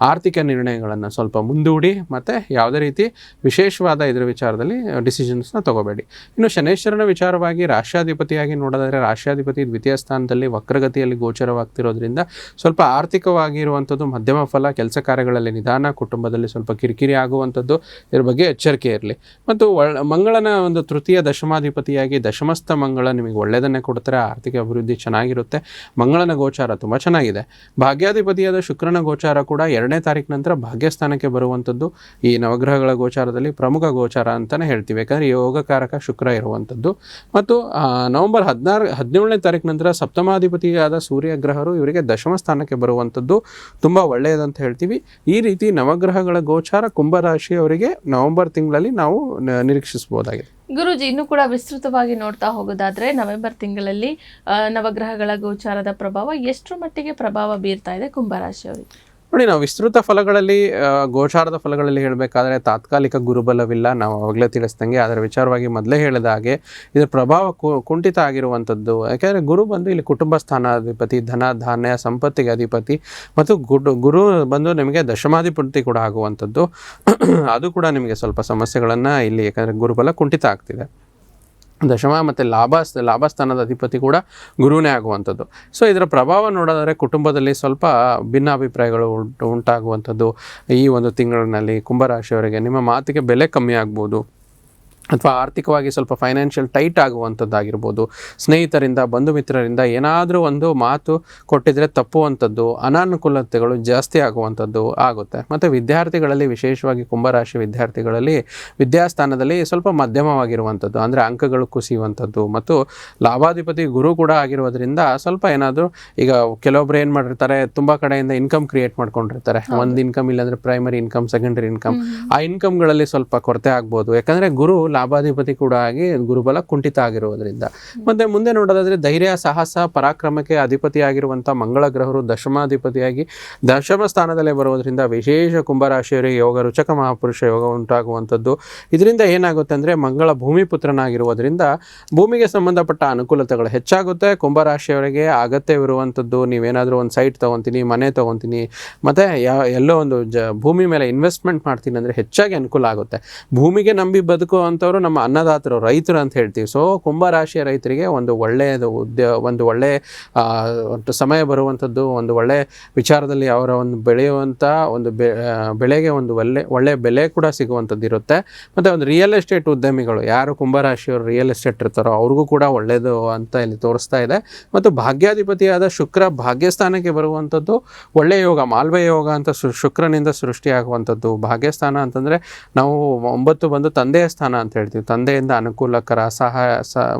ಆರ್ಥಿಕ ನಿರ್ಣಯಗಳನ್ನು ಸ್ವಲ್ಪ ಮುಂದೂಡಿ ಮತ್ತು ಯಾವುದೇ ರೀತಿ ವಿಶೇಷವಾದ ಇದರ ವಿಚಾರದಲ್ಲಿ ಡಿಸಿಷನ್ಸ್ನ ತಗೋಬೇಡಿ. ಇನ್ನು ಶನೇಶ್ವರನ ವಿಚಾರವಾಗಿ ರಾಷ್ಟ್ರಾಧಿಪತಿಯಾಗಿ ನೋಡೋದಾದರೆ, ರಾಷ್ಟ್ರಾಧಿಪತಿ ದ್ವಿತೀಯ ಸ್ಥಾನದಲ್ಲಿ ವಕ್ರಗತಿಯಲ್ಲಿ ಗೋಚರವಾಗ್ತಿರೋದ್ರಿಂದ ಸ್ವಲ್ಪ ಆರ್ಥಿಕವಾಗಿರುವಂಥದ್ದು ಮಧ್ಯಮ ಫಲ, ಕೆಲಸ ಕಾರ್ಯಗಳಲ್ಲಿ ನಿಧಾನ, ಕುಟುಂಬದಲ್ಲಿ ಸ್ವಲ್ಪ ಕಿರಿಕಿರಿ ಆಗುವಂಥದ್ದು, ಇದ್ರ ಬಗ್ಗೆ ಎಚ್ಚರಿಕೆ ಇರಲಿ. ಮತ್ತು ಮಂಗಳನ ಒಂದು ತೃತೀಯ ದಶಮಾಧಿಪತಿಯಾಗಿ ದಶಮಸ್ಥ ಮಂಗಳ ನಿಮಗೆ ಒಳ್ಳೆಯದನ್ನೇ ಕೊಡ್ತಾರೆ. ಆರ್ಥಿಕ ಅಭಿವೃದ್ಧಿ ಚೆನ್ನಾಗಿರುತ್ತೆ. ಮಂಗಳನ ಗೋಚಾರ ತುಂಬ ಚೆನ್ನಾಗಿದೆ. ಭಾಗ್ಯಾಧಿಪತಿಯಾದ ಶುಕ್ರನ ಗೋಚಾರ ಕೂಡ 2ನೇ ತಾರೀಕು ನಂತರ ಭಾಗ್ಯಸ್ಥಾನಕ್ಕೆ ಬರುವಂಥದ್ದು ಈ ನವಗ್ರಹಗಳ ಗೋಚಾರದಲ್ಲಿ ಪ್ರಮುಖ ಗೋಚಾರ ಅಂತಲೇ ಹೇಳ್ತೀವಿ, ಯಾಕಂದರೆ ಯೋಗಕಾರಕ ಶುಕ್ರ ಇರುವಂಥದ್ದು. ಮತ್ತು ನವೆಂಬರ್ 17ನೇ ತಾರೀಕು ನಂತರ ಸಪ್ತಮಾಧಿಪತಿಯಾದ ಸೂರ್ಯ ಗ್ರಹರು ಇವರಿಗೆ ದಶಮ ಸ್ಥಾನಕ್ಕೆ ಬರುವಂಥದ್ದು ತುಂಬ ಒಳ್ಳೆಯದಂತ ಹೇಳ್ತೀವಿ. ಈ ರೀತಿ ನವಗ್ರಹಗಳ ಗೋಚಾರ ಕುಂಭರಾಶಿಯವರಿಗೆ ನವೆಂಬರ್ ತಿಂಗಳಲ್ಲಿ ನಾವು ನಿರೀಕ್ಷಿಸಬಹುದಾಗಿದೆ.
ಗುರೂಜಿ, ಇನ್ನು ಕೂಡ ವಿಸ್ತೃತವಾಗಿ ನೋಡ್ತಾ ಹೋಗೋದಾದ್ರೆ ನವೆಂಬರ್ ತಿಂಗಳಲ್ಲಿ ನವಗ್ರಹಗಳ ಗೋಚಾರದ ಪ್ರಭಾವ ಎಷ್ಟರ ಮಟ್ಟಿಗೆ ಪ್ರಭಾವ ಬೀರ್ತಾ ಇದೆ ಕುಂಭರಾಶಿಯವರಿಗೆ?
ನೋಡಿ, ನಾವು ವಿಸ್ತೃತ ಫಲಗಳಲ್ಲಿ ಗೋಚಾರದ ಫಲಗಳಲ್ಲಿ ಹೇಳಬೇಕಾದ್ರೆ ತಾತ್ಕಾಲಿಕ ಗುರುಬಲವಿಲ್ಲ, ನಾವು ಅವಾಗಲೇ ತಿಳಿಸ್ದಂಗೆ. ಅದರ ವಿಚಾರವಾಗಿ ಮೊದಲೇ ಹೇಳಿದ ಹಾಗೆ ಇದರ ಪ್ರಭಾವ ಕುಂಠಿತ ಆಗಿರುವಂಥದ್ದು. ಯಾಕೆಂದರೆ ಗುರು ಬಂದು ಇಲ್ಲಿ ಕುಟುಂಬ ಸ್ಥಾನಾಧಿಪತಿ, ಧನ ಧಾನ್ಯ ಸಂಪತ್ತಿಗೆ ಅಧಿಪತಿ, ಮತ್ತು ಗುರು ಬಂದು ನಿಮಗೆ ದಶಮಾಧಿಪತಿ ಕೂಡ ಆಗುವಂಥದ್ದು. ಅದು ಕೂಡ ನಿಮಗೆ ಸ್ವಲ್ಪ ಸಮಸ್ಯೆಗಳನ್ನು ಇಲ್ಲಿ, ಯಾಕಂದರೆ ಗುರುಬಲ ಕುಂಠಿತ ಆಗ್ತಿದೆ. ದಶಮ ಮತ್ತು ಲಾಭಸ್ಥಾನದ ಅಧಿಪತಿ ಕೂಡ ಗುರುವೇ ಆಗುವಂಥದ್ದು. ಸೊ ಇದರ ಪ್ರಭಾವ ನೋಡೋದಾದರೆ ಕುಟುಂಬದಲ್ಲಿ ಸ್ವಲ್ಪ ಭಿನ್ನಾಭಿಪ್ರಾಯಗಳು ಉಂಟಾಗುವಂಥದ್ದು. ಈ 1 ತಿಂಗಳಿನಲ್ಲಿ ಕುಂಭರಾಶಿಯವರಿಗೆ ನಿಮ್ಮ ಮಾತಿಗೆ ಬೆಲೆ ಕಮ್ಮಿ ಆಗ್ಬೋದು, ಅಥವಾ ಆರ್ಥಿಕವಾಗಿ ಸ್ವಲ್ಪ ಫೈನಾನ್ಷಿಯಲ್ ಟೈಟ್ ಆಗುವಂಥದ್ದಾಗಿರ್ಬೋದು. ಸ್ನೇಹಿತರಿಂದ, ಬಂಧು ಮಿತ್ರರಿಂದ ಏನಾದರೂ ಒಂದು ಮಾತು ಕೊಟ್ಟಿದ್ರೆ ತಪ್ಪುವಂಥದ್ದು, ಅನಾನುಕೂಲತೆಗಳು ಜಾಸ್ತಿ ಆಗುವಂಥದ್ದು ಆಗುತ್ತೆ. ಮತ್ತು ವಿದ್ಯಾರ್ಥಿಗಳಲ್ಲಿ, ವಿಶೇಷವಾಗಿ ಕುಂಭರಾಶಿ ವಿದ್ಯಾರ್ಥಿಗಳಲ್ಲಿ ವಿದ್ಯಾಸ್ಥಾನದಲ್ಲಿ ಸ್ವಲ್ಪ ಮಧ್ಯಮವಾಗಿರುವಂಥದ್ದು, ಅಂದರೆ ಅಂಕಗಳು ಕುಸಿಯುವಂಥದ್ದು. ಮತ್ತು ಲಾಭಾಧಿಪತಿ ಗುರು ಕೂಡ ಆಗಿರೋದ್ರಿಂದ ಸ್ವಲ್ಪ ಏನಾದರೂ, ಈಗ ಕೆಲವೊಬ್ರು ಏನು ಮಾಡಿರ್ತಾರೆ, ತುಂಬ ಕಡೆಯಿಂದ ಇನ್ಕಮ್ ಕ್ರಿಯೇಟ್ ಮಾಡ್ಕೊಂಡಿರ್ತಾರೆ. ಒಂದು ಇನ್ಕಮ್ ಇಲ್ಲಾಂದರೆ ಪ್ರೈಮರಿ ಇನ್ಕಮ್, ಸೆಕೆಂಡರಿ ಇನ್ಕಮ್, ಆ ಇನ್ಕಮ್ಗಳಲ್ಲಿ ಸ್ವಲ್ಪ ಕೊರತೆ ಆಗ್ಬೋದು. ಯಾಕಂದರೆ ಗುರು ಲಾಭಾಧಿಪತಿ ಕೂಡ ಆಗಿ ಗುರುಬಲ ಕುಂಠಿತ ಆಗಿರುವುದರಿಂದ. ಮತ್ತೆ ಮುಂದೆ ನೋಡೋದಾದ್ರೆ ಧೈರ್ಯ, ಸಾಹಸ, ಪರಾಕ್ರಮಕ್ಕೆ ಅಧಿಪತಿಯಾಗಿರುವಂಥ ಮಂಗಳ ಗ್ರಹರು ದಶಮಾಧಿಪತಿಯಾಗಿ ದಶಮ ಸ್ಥಾನದಲ್ಲೇ ಬರೋದ್ರಿಂದ ವಿಶೇಷ ಕುಂಭರಾಶಿಯವರಿಗೆ ಯೋಗ, ರುಚಕ ಮಹಾಪುರುಷ ಯೋಗ ಉಂಟಾಗುವಂಥದ್ದು. ಇದರಿಂದ ಏನಾಗುತ್ತೆ ಅಂದರೆ ಮಂಗಳ ಭೂಮಿ ಪುತ್ರನಾಗಿರುವುದರಿಂದ ಭೂಮಿಗೆ ಸಂಬಂಧಪಟ್ಟ ಅನುಕೂಲತೆಗಳು ಹೆಚ್ಚಾಗುತ್ತೆ. ಕುಂಭರಾಶಿಯವರಿಗೆ ಅಗತ್ಯವಿರುವಂಥದ್ದು, ನೀವೇನಾದರೂ ಒಂದು ಸೈಟ್ ತೊಗೊತೀನಿ, ಮನೆ ತೊಗೊತೀನಿ, ಮತ್ತು ಎಲ್ಲೋ ಒಂದು ಭೂಮಿ ಮೇಲೆ ಇನ್ವೆಸ್ಟ್ಮೆಂಟ್ ಮಾಡ್ತೀನಿ ಅಂದರೆ ಹೆಚ್ಚಾಗಿ ಅನುಕೂಲ ಆಗುತ್ತೆ. ಭೂಮಿಗೆ ನಂಬಿ ಬದುಕುವಂಥ ಇರುವಂಥವ್ರು ನಮ್ಮ ಅನ್ನದಾತರು, ರೈತರು ಅಂತ ಹೇಳ್ತೀವಿ. ಸೊ ಕುಂಭರಾಶಿಯ ರೈತರಿಗೆ ಒಂದು ಒಳ್ಳೆಯದು ಒಂದು ಒಳ್ಳೆಯ ಸಮಯ ಬರುವಂಥದ್ದು, ಒಂದು ಒಳ್ಳೆಯ ವಿಚಾರದಲ್ಲಿ ಅವರ ಒಂದು ಬೆಳೆಯುವಂಥ ಒಂದು ಬೆಳೆಗೆ ಒಂದು ಒಳ್ಳೆಯ ಬೆಲೆ ಕೂಡ ಸಿಗುವಂಥದ್ದು ಇರುತ್ತೆ. ಮತ್ತು ಒಂದು ರಿಯಲ್ ಎಸ್ಟೇಟ್ ಉದ್ಯಮಿಗಳು, ಯಾರು ಕುಂಭರಾಶಿಯವರು ರಿಯಲ್ ಎಸ್ಟೇಟ್ ಇರ್ತಾರೋ ಅವ್ರಿಗೂ ಕೂಡ ಒಳ್ಳೆಯದು ಅಂತ ಇಲ್ಲಿ ತೋರಿಸ್ತಾ ಇದೆ. ಮತ್ತು ಭಾಗ್ಯಾಧಿಪತಿಯಾದ ಶುಕ್ರ ಭಾಗ್ಯಸ್ಥಾನಕ್ಕೆ ಬರುವಂಥದ್ದು ಒಳ್ಳೆಯ ಯೋಗ, ಮಾಲ್ವ ಯೋಗ ಅಂತ ಶುಕ್ರನಿಂದ ಸೃಷ್ಟಿಯಾಗುವಂಥದ್ದು. ಭಾಗ್ಯಸ್ಥಾನ ಅಂತಂದರೆ ನಾವು 9 ಬಂದು ತಂದೆಯ ಸ್ಥಾನ ಅಂತ ಹೇಳ್ತೀವಿ. ತಂದೆಯಿಂದ ಅನುಕೂಲಕರ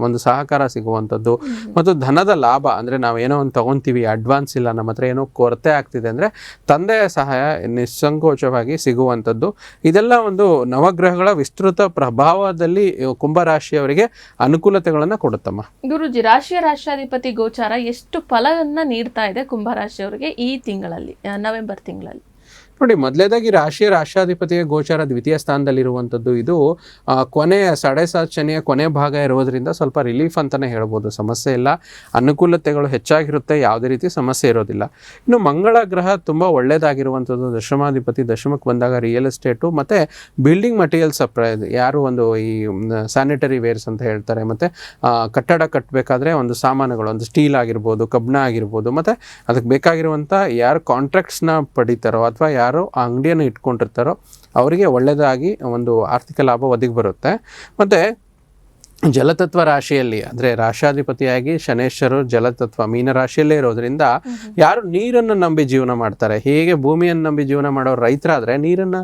ಒಂದು ಸಹಕಾರ ಸಿಗುವಂಥದ್ದು ಮತ್ತು ಧನದ ಲಾಭ, ಅಂದರೆ ನಾವೇನೋ ಒಂದು ತೊಗೊತೀವಿ, ಅಡ್ವಾನ್ಸ್ ಇಲ್ಲ, ನಮ್ಮ ಹತ್ರ ಏನೋ ಕೊರತೆ ಆಗ್ತಿದೆ ಅಂದರೆ ತಂದೆಯ ಸಹಾಯ ನಿಸ್ಸಂಕೋಚವಾಗಿ ಸಿಗುವಂಥದ್ದು. ಇದೆಲ್ಲ ಒಂದು ನವಗ್ರಹಗಳ ವಿಸ್ತೃತ ಪ್ರಭಾವದಲ್ಲಿ ಕುಂಭರಾಶಿಯವರಿಗೆ ಅನುಕೂಲತೆಗಳನ್ನು ಕೊಡುತ್ತಮ್ಮ.
ಗುರುಜಿ, ರಾಷ್ಟ್ರಾಧಿಪತಿ ಗೋಚಾರ ಎಷ್ಟು ಫಲವನ್ನ ನೀಡ್ತಾ ಇದೆ ಕುಂಭರಾಶಿಯವರಿಗೆ ಈ ತಿಂಗಳಲ್ಲಿ, ನವೆಂಬರ್ ತಿಂಗಳಲ್ಲಿ?
ನೋಡಿ, ಮೊದಲೇದಾಗಿ ರಾಷ್ಟ್ರಾಧಿಪತಿಯ ಗೋಚಾರ ದ್ವಿತೀಯ ಸ್ಥಾನದಲ್ಲಿರುವಂಥದ್ದು. ಇದು ಕೊನೆಯ 7.5 ಶನಿಯ ಕೊನೆ ಭಾಗ ಇರೋದ್ರಿಂದ ಸ್ವಲ್ಪ ರಿಲೀಫ್ ಅಂತಲೇ ಹೇಳ್ಬೋದು. ಸಮಸ್ಯೆ ಇಲ್ಲ, ಅನುಕೂಲತೆಗಳು ಹೆಚ್ಚಾಗಿರುತ್ತೆ, ಯಾವುದೇ ರೀತಿ ಸಮಸ್ಯೆ ಇರೋದಿಲ್ಲ. ಇನ್ನು ಮಂಗಳ ಗ್ರಹ ತುಂಬ ಒಳ್ಳೆಯದಾಗಿರುವಂಥದ್ದು. ದಶಮಾಧಿಪತಿ ದಶಮಕ್ಕೆ ಬಂದಾಗ ರಿಯಲ್ ಎಸ್ಟೇಟು ಮತ್ತು ಬಿಲ್ಡಿಂಗ್ ಮಟೀರಿಯಲ್ಸ್ ಯಾರು ಒಂದು ಈ ಸ್ಯಾನಿಟರಿ ವೇರ್ಸ್ ಅಂತ ಹೇಳ್ತಾರೆ, ಮತ್ತು ಕಟ್ಟಡ ಕಟ್ಟಬೇಕಾದ್ರೆ ಒಂದು ಸಾಮಾನುಗಳು, ಒಂದು ಸ್ಟೀಲ್ ಆಗಿರ್ಬೋದು, ಕಬ್ಬಣ ಆಗಿರ್ಬೋದು, ಮತ್ತು ಅದಕ್ಕೆ ಬೇಕಾಗಿರುವಂಥ ಯಾರು ಕಾಂಟ್ರಾಕ್ಟ್ಸ್ನ ಪಡಿತಾರೋ ಅಥವಾ ಯಾರು ಆ ಅಂಗಡಿಯನ್ನು ಇಟ್ಕೊಂಡಿರ್ತಾರೋ ಅವರಿಗೆ ಒಳ್ಳೆಯದಾಗಿ ಒಂದು ಆರ್ಥಿಕ ಲಾಭ ಒದಗಿ ಬರುತ್ತೆ. ಮತ್ತು ಜಲತತ್ವ ರಾಶಿಯಲ್ಲಿ, ಅಂದರೆ ರಾಷ್ಟ್ರಾಧಿಪತಿಯಾಗಿ ಶನೇಶ್ವರು ಜಲತತ್ವ ಮೀನರಾಶಿಯಲ್ಲೇ ಇರೋದ್ರಿಂದ ಯಾರು ನೀರನ್ನು ನಂಬಿ ಜೀವನ ಮಾಡ್ತಾರೆ, ಹೇಗೆ ಭೂಮಿಯನ್ನು ನಂಬಿ ಜೀವನ ಮಾಡೋರು ರೈತರಾದರೆ, ನೀರನ್ನು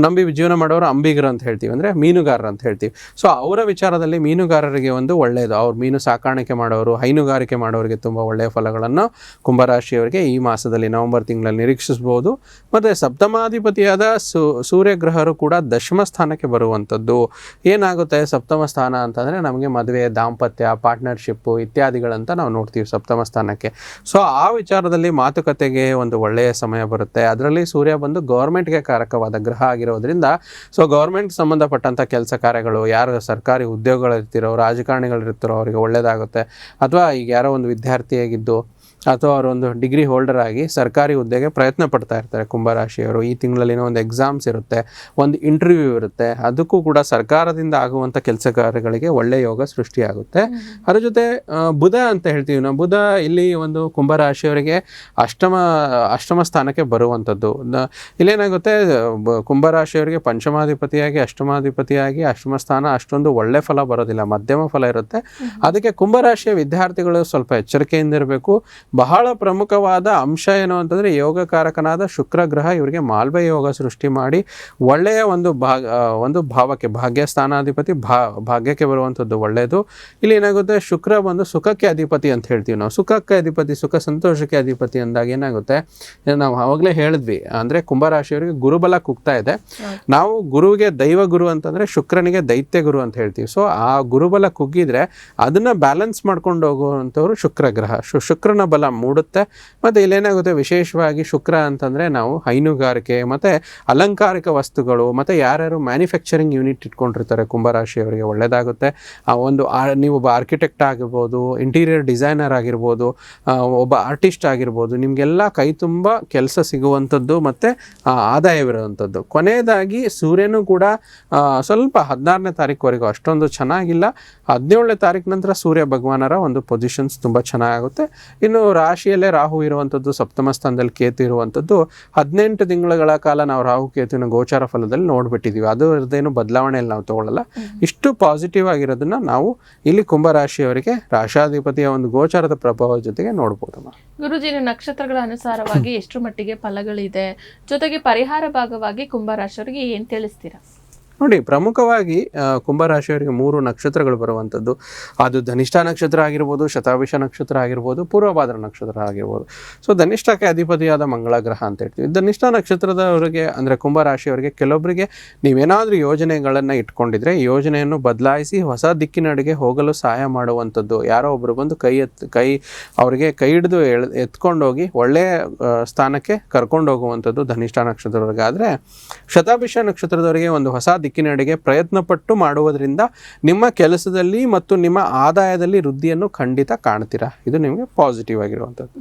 ನಂಬಿ ಜೀವನ ಮಾಡೋರು ಅಂಬಿಗರು ಅಂತ ಹೇಳ್ತೀವಿ, ಅಂದರೆ ಮೀನುಗಾರರು ಅಂತ ಹೇಳ್ತೀವಿ. ಸೊ ಅವರ ವಿಚಾರದಲ್ಲಿ ಮೀನುಗಾರರಿಗೆ ಒಂದು ಒಳ್ಳೆಯದು, ಅವ್ರು ಮೀನು ಸಾಕಾಣಿಕೆ ಮಾಡೋರು, ಹೈನುಗಾರಿಕೆ ಮಾಡೋರಿಗೆ ತುಂಬ ಒಳ್ಳೆಯ ಫಲಗಳನ್ನು ಕುಂಭರಾಶಿಯವರಿಗೆ ಈ ಮಾಸದಲ್ಲಿ ನವೆಂಬರ್ ತಿಂಗಳಲ್ಲಿ ನಿರೀಕ್ಷಿಸ್ಬೋದು. ಮತ್ತು ಸಪ್ತಮಾಧಿಪತಿಯಾದ ಸೂರ್ಯಗ್ರಹರು ಕೂಡ ದಶಮ ಸ್ಥಾನಕ್ಕೆ ಬರುವಂಥದ್ದು. ಏನಾಗುತ್ತೆ ಸಪ್ತಮ ಸ್ಥಾನ ಅಂತಂದರೆ ನಮಗೆ ಮದುವೆ, ದಾಂಪತ್ಯ, ಪಾರ್ಟ್ನರ್ಶಿಪ್ಪು ಇತ್ಯಾದಿಗಳಂತ ನಾವು ನೋಡ್ತೀವಿ ಸಪ್ತಮ ಸ್ಥಾನಕ್ಕೆ. ಸೊ ಆ ವಿಚಾರದಲ್ಲಿ ಮಾತುಕತೆಗೆ ಒಂದು ಒಳ್ಳೆಯ ಸಮಯ ಬರುತ್ತೆ. ಅದರಲ್ಲಿ ಸೂರ್ಯ ಬಂದು ಗೌರ್ಮೆಂಟ್ಗೆ ಕಾರಕವಾದ ಗ್ರಹ ಆಗಿರೋದ್ರಿಂದ ಸೊ ಗೌರ್ಮೆಂಟ್ ಸಂಬಂಧಪಟ್ಟಂಥ ಕೆಲಸ ಕಾರ್ಯಗಳು, ಯಾರು ಸರ್ಕಾರಿ ಉದ್ಯೋಗಗಳಿರ್ತಿರೋ, ರಾಜಕಾರಣಿಗಳಿರ್ತಾರೋ ಅವರಿಗೆ ಒಳ್ಳೆಯದಾಗುತ್ತೆ. ಅಥವಾ ಈಗ ಯಾರೋ ಒಂದು ವಿದ್ಯಾರ್ಥಿಯಾಗಿದ್ದು ಅಥವಾ ಅವರೊಂದು ಡಿಗ್ರಿ ಹೋಲ್ಡರ್ ಆಗಿ ಸರ್ಕಾರಿ ಹುದ್ದೆಗೆ ಪ್ರಯತ್ನ ಪಡ್ತಾ ಇರ್ತಾರೆ ಕುಂಭರಾಶಿಯವರು. ಈ ತಿಂಗಳಲ್ಲಿನೋ ಒಂದು ಎಕ್ಸಾಮ್ಸ್ ಇರುತ್ತೆ, ಒಂದು ಇಂಟರ್ವ್ಯೂ ಇರುತ್ತೆ, ಅದಕ್ಕೂ ಕೂಡ ಸರ್ಕಾರದಿಂದ ಆಗುವಂಥ ಕೆಲಸ ಕಾರ್ಯಗಳಿಗೆ ಒಳ್ಳೆಯ ಯೋಗ ಸೃಷ್ಟಿಯಾಗುತ್ತೆ. ಅದ್ರ ಜೊತೆ ಬುಧ ಅಂತ ಹೇಳ್ತೀವಿ ನಾವು. ಬುಧ ಇಲ್ಲಿ ಒಂದು ಕುಂಭರಾಶಿಯವರಿಗೆ ಅಷ್ಟಮ ಸ್ಥಾನಕ್ಕೆ ಬರುವಂಥದ್ದು. ಇಲ್ಲೇನಾಗುತ್ತೆ, ಕುಂಭರಾಶಿಯವರಿಗೆ ಪಂಚಮಾಧಿಪತಿಯಾಗಿ ಅಷ್ಟಮಾಧಿಪತಿಯಾಗಿ ಅಷ್ಟಮ ಸ್ಥಾನ ಅಷ್ಟೊಂದು ಒಳ್ಳೆ ಫಲ ಬರೋದಿಲ್ಲ, ಮಧ್ಯಮ ಫಲ ಇರುತ್ತೆ. ಅದಕ್ಕೆ ಕುಂಭರಾಶಿಯ ವಿದ್ಯಾರ್ಥಿಗಳು ಸ್ವಲ್ಪ ಎಚ್ಚರಿಕೆಯಿಂದ ಇರಬೇಕು. ಬಹಳ ಪ್ರಮುಖವಾದ ಅಂಶ ಏನು ಅಂತಂದರೆ, ಯೋಗಕಾರಕನಾದ ಶುಕ್ರ ಗ್ರಹ ಇವರಿಗೆ ಮಾಲ್ವ ಯೋಗ ಸೃಷ್ಟಿ ಮಾಡಿ ಒಳ್ಳೆಯ ಒಂದು ಭಾವಕ್ಕೆ, ಭಾಗ್ಯಸ್ಥಾನಾಧಿಪತಿ ಭಾಗ್ಯಕ್ಕೆ ಬರುವಂಥದ್ದು ಒಳ್ಳೆಯದು. ಇಲ್ಲಿ ಏನಾಗುತ್ತೆ, ಶುಕ್ರ ಬಂದು ಸುಖಕ್ಕೆ ಅಧಿಪತಿ ಅಂತ ಹೇಳ್ತೀವಿ ನಾವು. ಸುಖಕ್ಕೆ ಅಧಿಪತಿ, ಸುಖ ಸಂತೋಷಕ್ಕೆ ಅಧಿಪತಿ ಅಂದಾಗ ಏನಾಗುತ್ತೆ, ನಾವು ಆವಾಗಲೇ ಹೇಳಿದ್ವಿ, ಅಂದರೆ ಕುಂಭರಾಶಿಯವರಿಗೆ ಗುರುಬಲ ಕುಗ್ತಾ ಇದೆ. ನಾವು ಗುರುವಿಗೆ ದೈವ ಗುರು ಅಂತಂದರೆ ಶುಕ್ರನಿಗೆ ದೈತ್ಯ ಗುರು ಅಂತ ಹೇಳ್ತೀವಿ. ಸೊ ಆ ಗುರುಬಲ ಕುಗ್ಗಿದ್ರೆ ಅದನ್ನು ಬ್ಯಾಲೆನ್ಸ್ ಮಾಡ್ಕೊಂಡು ಹೋಗುವಂಥವ್ರು ಶುಕ್ರ ಗ್ರಹ. ಶುಕ್ರನ ಬಲ ಮೂಡುತ್ತೆ. ಮತ್ತು ಇಲ್ಲೇನಾಗುತ್ತೆ, ವಿಶೇಷವಾಗಿ ಶುಕ್ರ ಅಂತಂದರೆ ನಾವು ಹೈನುಗಾರಿಕೆ ಮತ್ತು ಅಲಂಕಾರಿಕ ವಸ್ತುಗಳು ಮತ್ತು ಯಾರ್ಯಾರು ಮ್ಯಾನುಫ್ಯಾಕ್ಚರಿಂಗ್ ಯೂನಿಟ್ ಇಟ್ಕೊಂಡಿರ್ತಾರೆ ಕುಂಭರಾಶಿಯವರಿಗೆ ಒಳ್ಳೆಯದಾಗುತ್ತೆ. ನೀವು ಒಬ್ಬ ಆರ್ಕಿಟೆಕ್ಟ್ ಆಗಿರ್ಬೋದು, ಇಂಟೀರಿಯರ್ ಡಿಸೈನರ್ ಆಗಿರ್ಬೋದು, ಒಬ್ಬ ಆರ್ಟಿಸ್ಟ್ ಆಗಿರ್ಬೋದು, ನಿಮಗೆಲ್ಲ ಕೈ ತುಂಬ ಕೆಲಸ ಸಿಗುವಂಥದ್ದು ಮತ್ತು ಆದಾಯವಿರುವಂಥದ್ದು. ಕೊನೆಯದಾಗಿ ಸೂರ್ಯನೂ ಕೂಡ ಸ್ವಲ್ಪ 16ನೇ ತಾರೀಕುವರೆಗೂ ಅಷ್ಟೊಂದು ಚೆನ್ನಾಗಿಲ್ಲ. 17ನೇ ತಾರೀಕು ನಂತರ ಸೂರ್ಯ ಭಗವಾನರ ಒಂದು ಪೊಸಿಷನ್ಸ್ ತುಂಬ ಚೆನ್ನಾಗುತ್ತೆ. ಇನ್ನು ರಾಶಿಯಲ್ಲೇ ರಾಹು ಇರುವಂಥದ್ದು, ಸಪ್ತಮ ಸ್ಥಾನದಲ್ಲಿ ಕೇತು ಇರುವಂಥದ್ದು. 18 ತಿಂಗಳ ಕಾಲ ನಾವು ರಾಹು ಕೇತುವಿನ ಗೋಚಾರ ಫಲದಲ್ಲಿ ನೋಡ್ಬಿಟ್ಟಿದ್ದೀವಿ. ಅದರದ್ದೇನು ಬದಲಾವಣೆಯಲ್ಲಿ ನಾವು ತಗೊಳ್ಳಲ್ಲ. ಇಷ್ಟು ಪಾಸಿಟಿವ್ ಆಗಿರೋದನ್ನ ನಾವು ಇಲ್ಲಿ ಕುಂಭರಾಶಿಯವರಿಗೆ ರಾಷ್ಟ್ರಾಧಿಪತಿಯ ಒಂದು ಗೋಚಾರದ ಪ್ರಭಾವದ ಜೊತೆಗೆ ನೋಡ್ಬೋದಮ್ಮ.
ಗುರುಜಿನ ನಕ್ಷತ್ರಗಳ ಅನುಸಾರವಾಗಿ ಎಷ್ಟು ಮಟ್ಟಿಗೆ ಫಲಗಳಿದೆ, ಜೊತೆಗೆ ಪರಿಹಾರ ಭಾಗವಾಗಿ ಕುಂಭರಾಶಿಯವರಿಗೆ ಏನ್ ತಿಳಿಸ್ತೀರಾ?
ನೋಡಿ, ಪ್ರಮುಖವಾಗಿ ಕುಂಭರಾಶಿಯವರಿಗೆ 3 ನಕ್ಷತ್ರಗಳು ಬರುವಂಥದ್ದು. ಅದು ಧನಿಷ್ಠ ನಕ್ಷತ್ರ ಆಗಿರ್ಬೋದು, ಶತಾಭಿಷ ನಕ್ಷತ್ರ ಆಗಿರ್ಬೋದು, ಪೂರ್ವಭಾದ್ರ ನಕ್ಷತ್ರ ಆಗಿರ್ಬೋದು. ಸೊ ಧನಿಷ್ಠಕ್ಕೆ ಅಧಿಪತಿಯಾದ ಮಂಗಳ ಗ್ರಹ ಅಂತ ಹೇಳ್ತೀವಿ. ಧನಿಷ್ಠ ನಕ್ಷತ್ರದವರಿಗೆ ಅಂದರೆ ಕುಂಭರಾಶಿಯವರಿಗೆ ಕೆಲವೊಬ್ಬರಿಗೆ ನೀವೇನಾದರೂ ಯೋಜನೆಗಳನ್ನು ಇಟ್ಕೊಂಡಿದ್ರೆ ಯೋಜನೆಯನ್ನು ಬದಲಾಯಿಸಿ ಹೊಸ ದಿಕ್ಕಿನಡೆಗೆ ಹೋಗಲು ಸಹಾಯ ಮಾಡುವಂಥದ್ದು. ಯಾರೋ ಒಬ್ಬರು ಬಂದು ಅವರಿಗೆ ಕೈ ಹಿಡಿದು ಎತ್ಕೊಂಡೋಗಿ ಒಳ್ಳೆಯ ಸ್ಥಾನಕ್ಕೆ ಕರ್ಕೊಂಡು ಹೋಗುವಂಥದ್ದು ಧನಿಷ್ಠ ನಕ್ಷತ್ರದವ್ರಿಗೆ. ಆದರೆ ಶತಾಭಿಷ ನಕ್ಷತ್ರದವರಿಗೆ ಒಂದು ಹೊಸ ದಿಕ್ಕಿನೆಡೆಗೆ ಪ್ರಯತ್ನ ಪಟ್ಟು ಮಾಡುವುದರಿಂದ ನಿಮ್ಮ ಕೆಲಸದಲ್ಲಿ ಮತ್ತು ನಿಮ್ಮ ಆದಾಯದಲ್ಲಿ ವೃದ್ಧಿಯನ್ನು ಖಂಡಿತ ಕಾಣ್ತೀರಾ. ಇದು ನಿಮಗೆ ಪಾಸಿಟಿವ್ ಆಗಿರುವಂಥದ್ದು.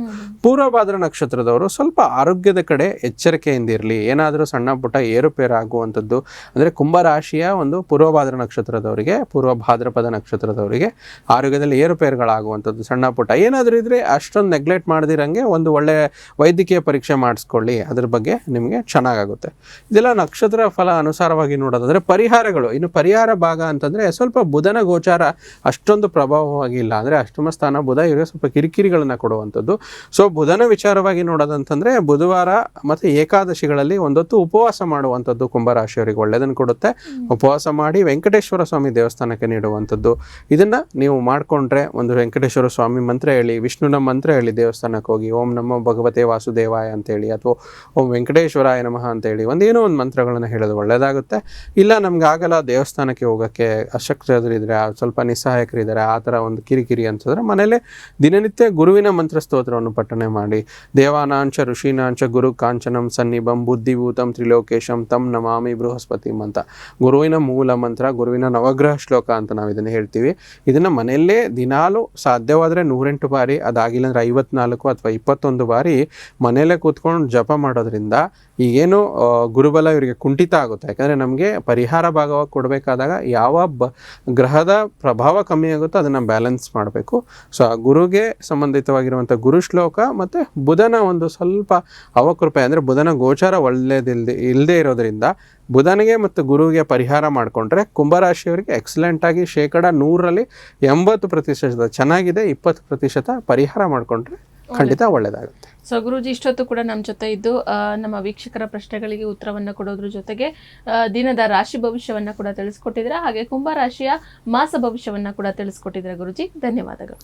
ಪೂರ್ವಭಾದ್ರ ನಕ್ಷತ್ರದವರು ಸ್ವಲ್ಪ ಆರೋಗ್ಯದ ಕಡೆ ಎಚ್ಚರಿಕೆಯಿಂದ ಇರಲಿ. ಏನಾದರೂ ಸಣ್ಣ ಪುಟ್ಟ ಏರುಪೇರು ಆಗುವಂಥದ್ದು ಅಂದರೆ ಕುಂಭರಾಶಿಯ ಒಂದು ಪೂರ್ವಭಾದ್ರ ನಕ್ಷತ್ರದವರಿಗೆ, ಪೂರ್ವ ಭಾದ್ರಪದ ನಕ್ಷತ್ರದವರಿಗೆ ಆರೋಗ್ಯದಲ್ಲಿ ಏರುಪೇರುಗಳಾಗುವಂಥದ್ದು ಸಣ್ಣ ಪುಟ್ಟ ಏನಾದರೂ ಇದ್ದರೆ ಅಷ್ಟೊಂದು ನೆಗ್ಲೆಕ್ಟ್ ಮಾಡದಿರಂಗೆ ಒಂದು ಒಳ್ಳೆಯ ವೈದ್ಯಕೀಯ ಪರೀಕ್ಷೆ ಮಾಡಿಸ್ಕೊಳ್ಳಿ, ಅದ್ರ ಬಗ್ಗೆ ನಿಮಗೆ ಚೆನ್ನಾಗಾಗುತ್ತೆ. ಇದೆಲ್ಲ ನಕ್ಷತ್ರ ಫಲ ಅನುಸಾರವಾಗಿ ನೋಡೋದಾದರೆ ಪರಿಹಾರಗಳು. ಇನ್ನು ಪರಿಹಾರ ಭಾಗ ಅಂತಂದರೆ ಸ್ವಲ್ಪ ಬುಧನ ಗೋಚಾರ ಅಷ್ಟೊಂದು ಪ್ರಭಾವವಾಗಿಲ್ಲ. ಅಂದರೆ ಅಷ್ಟಮ ಸ್ಥಾನ ಬುಧ ಇವರಿಗೆ ಸ್ವಲ್ಪ ಕಿರಿಕಿರಿಗಳನ್ನು ಕೊಡುವಂಥದ್ದು. ಸೊ ಬುಧನ ವಿಚಾರವಾಗಿ ನೋಡೋದಂತಂದರೆ ಬುಧವಾರ ಮತ್ತು ಏಕಾದಶಿಗಳಲ್ಲಿ ಒಂದೊತ್ತು ಉಪವಾಸ ಮಾಡುವಂಥದ್ದು ಕುಂಭರಾಶಿಯವರಿಗೆ ಒಳ್ಳೆಯದನ್ನು ಕೊಡುತ್ತೆ. ಉಪವಾಸ ಮಾಡಿ ವೆಂಕಟೇಶ್ವರ ಸ್ವಾಮಿ ದೇವಸ್ಥಾನಕ್ಕೆ ನೀಡುವಂಥದ್ದು, ಇದನ್ನು ನೀವು ಮಾಡಿಕೊಂಡ್ರೆ ಒಂದು ವೆಂಕಟೇಶ್ವರ ಸ್ವಾಮಿ ಮಂತ್ರ ಹೇಳಿ, ವಿಷ್ಣುನ ಮಂತ್ರ ಹೇಳಿ ದೇವಸ್ಥಾನಕ್ಕೆ ಹೋಗಿ, ಓಂ ನಮೋ ಭಗವತೆ ವಾಸುದೇವಾಯ ಅಂತೇಳಿ ಅಥವಾ ಓಂ ವೆಂಕಟೇಶ್ವರಾಯ ನಮಃ ಅಂತೇಳಿ ಒಂದೇನೋ ಒಂದು ಮಂತ್ರಗಳನ್ನು ಹೇಳೋದು ಒಳ್ಳೆಯದಾಗುತ್ತೆ. ಇಲ್ಲ ನಮ್ಗೆ ಆಗಲ್ಲ ದೇವಸ್ಥಾನಕ್ಕೆ ಹೋಗೋಕ್ಕೆ ಅಶಕ್ತರಿದ್ದರೆ, ಸ್ವಲ್ಪ ನಿಸ್ಸಹಾಯಕರಿದ್ದಾರೆ, ಆ ಥರ ಒಂದು ಕಿರಿಕಿರಿ ಅಂತಂದರೆ ಮನೇಲೆ ದಿನನಿತ್ಯ ಗುರುವಿನ ಮಂತ್ರ ಸ್ತೋತ್ರವನ್ನು ಪಠನೆ ಮಾಡಿ, ದೇವಾನಾಂಚ ಋಷೀನಾಂಚ ಗುರು ಕಾಂಚನಂ ಸನ್ನಿಭಂ ಬುದ್ಧಿಭೂತಂ ತ್ರಿಲೋಕೇಶಂ ತಂ ನಮಾಮಿ ಬೃಹಸ್ಪತಿಂ ಅಂತ ಗುರುವಿನ ಮೂಲ ಮಂತ್ರ, ಗುರುವಿನ ನವಗ್ರಹ ಶ್ಲೋಕ ಅಂತ ನಾವು ಇದನ್ನು ಹೇಳ್ತೀವಿ. ಇದನ್ನು ಮನೆಯಲ್ಲೇ ದಿನಾಲು ಸಾಧ್ಯವಾದರೆ 108 ಬಾರಿ, ಅದಾಗಿಲ್ಲ ಅಂದರೆ 54 ಅಥವಾ 21 ಬಾರಿ ಮನೆಯಲ್ಲೇ ಕೂತ್ಕೊಂಡು ಜಪ ಮಾಡೋದ್ರಿಂದ ಈಗೇನು ಗುರುಬಲ ಇವರಿಗೆ ಕುಂಠಿತ ಆಗುತ್ತೆ. ಯಾಕಂದರೆ ನಮಗೆ ಪರಿಹಾರ ಭಾಗವಾಗಿ ಕೊಡಬೇಕಾದಾಗ ಯಾವ ಗ್ರಹದ ಪ್ರಭಾವ ಕಮ್ಮಿ ಆಗುತ್ತೋ ಅದನ್ನು ಬ್ಯಾಲೆನ್ಸ್ ಮಾಡಬೇಕು. ಸೊ ಆ ಗುರುಗೆ ಸಂಬಂಧಿತವಾಗಿರುವಂಥ ಗುರು ಶ್ಲೋಕ ಮತ್ತು ಬುಧನ ಒಂದು ಸ್ವಲ್ಪ ಅವಕೃಪೆ ಅಂದರೆ ಬುಧನ ಗೋಚಾರ ಇಲ್ಲದೆ ಇರೋದ್ರಿಂದ ಬುಧನಿಗೆ ಮತ್ತು ಗುರುವಿಗೆ ಪರಿಹಾರ ಮಾಡಿಕೊಂಡ್ರೆ ಕುಂಭರಾಶಿಯವರಿಗೆ ಎಕ್ಸಲೆಂಟಾಗಿ 100ರಲ್ಲಿ 80% ಚೆನ್ನಾಗಿದೆ, 20% ಪರಿಹಾರ ಮಾಡಿಕೊಂಡ್ರೆ ಖಂಡಿತ ಒಳ್ಳೆಯದಾಗುತ್ತೆ.
ಸೊ ಗುರೂಜಿ ಇಷ್ಟೊತ್ತು ಕೂಡ ನಮ್ಮ ಜೊತೆ ಇದ್ದು ನಮ್ಮ ವೀಕ್ಷಕರ ಪ್ರಶ್ನೆಗಳಿಗೆ ಉತ್ತರವನ್ನು ಕೊಡೋದ್ರ ಜೊತೆಗೆ ದಿನದ ರಾಶಿ ಭವಿಷ್ಯವನ್ನು ಕೂಡ ತಿಳಿಸ್ಕೊಟ್ಟಿದ್ರೆ, ಹಾಗೆ ಕುಂಭರಾಶಿಯ ಮಾಸ ಭವಿಷ್ಯವನ್ನು ಕೂಡ ತಿಳಿಸ್ಕೊಟ್ಟಿದ್ರೆ ಗುರೂಜಿ, ಧನ್ಯವಾದಗಳು.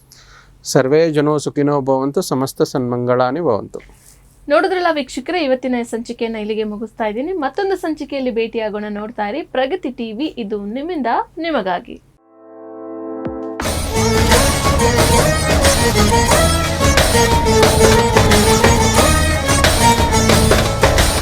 ಸರ್ವೇ ಜನೋ ಸುಖಿನೋ ಭವಂತು, ಸಮಸ್ತ ಸನ್ಮಂಗಳಾನಿ ಭವಂತು.
ನೋಡಿದ್ರಲ್ಲ ವೀಕ್ಷಕರೇ, ಇವತ್ತಿನ ಸಂಚಿಕೆಯನ್ನು ಇಲ್ಲಿಗೆ ಮುಗಿಸ್ತಾ ಇದ್ದೀನಿ. ಮತ್ತೊಂದು ಸಂಚಿಕೆಯಲ್ಲಿ ಭೇಟಿಯಾಗೋಣ. ನೋಡ್ತಾ ಇರಿ ಪ್ರಗತಿ ಟಿವಿ, ಇದು ನಿಮ್ಮಿಂದ ನಿಮಗಾಗಿ.
Thank you.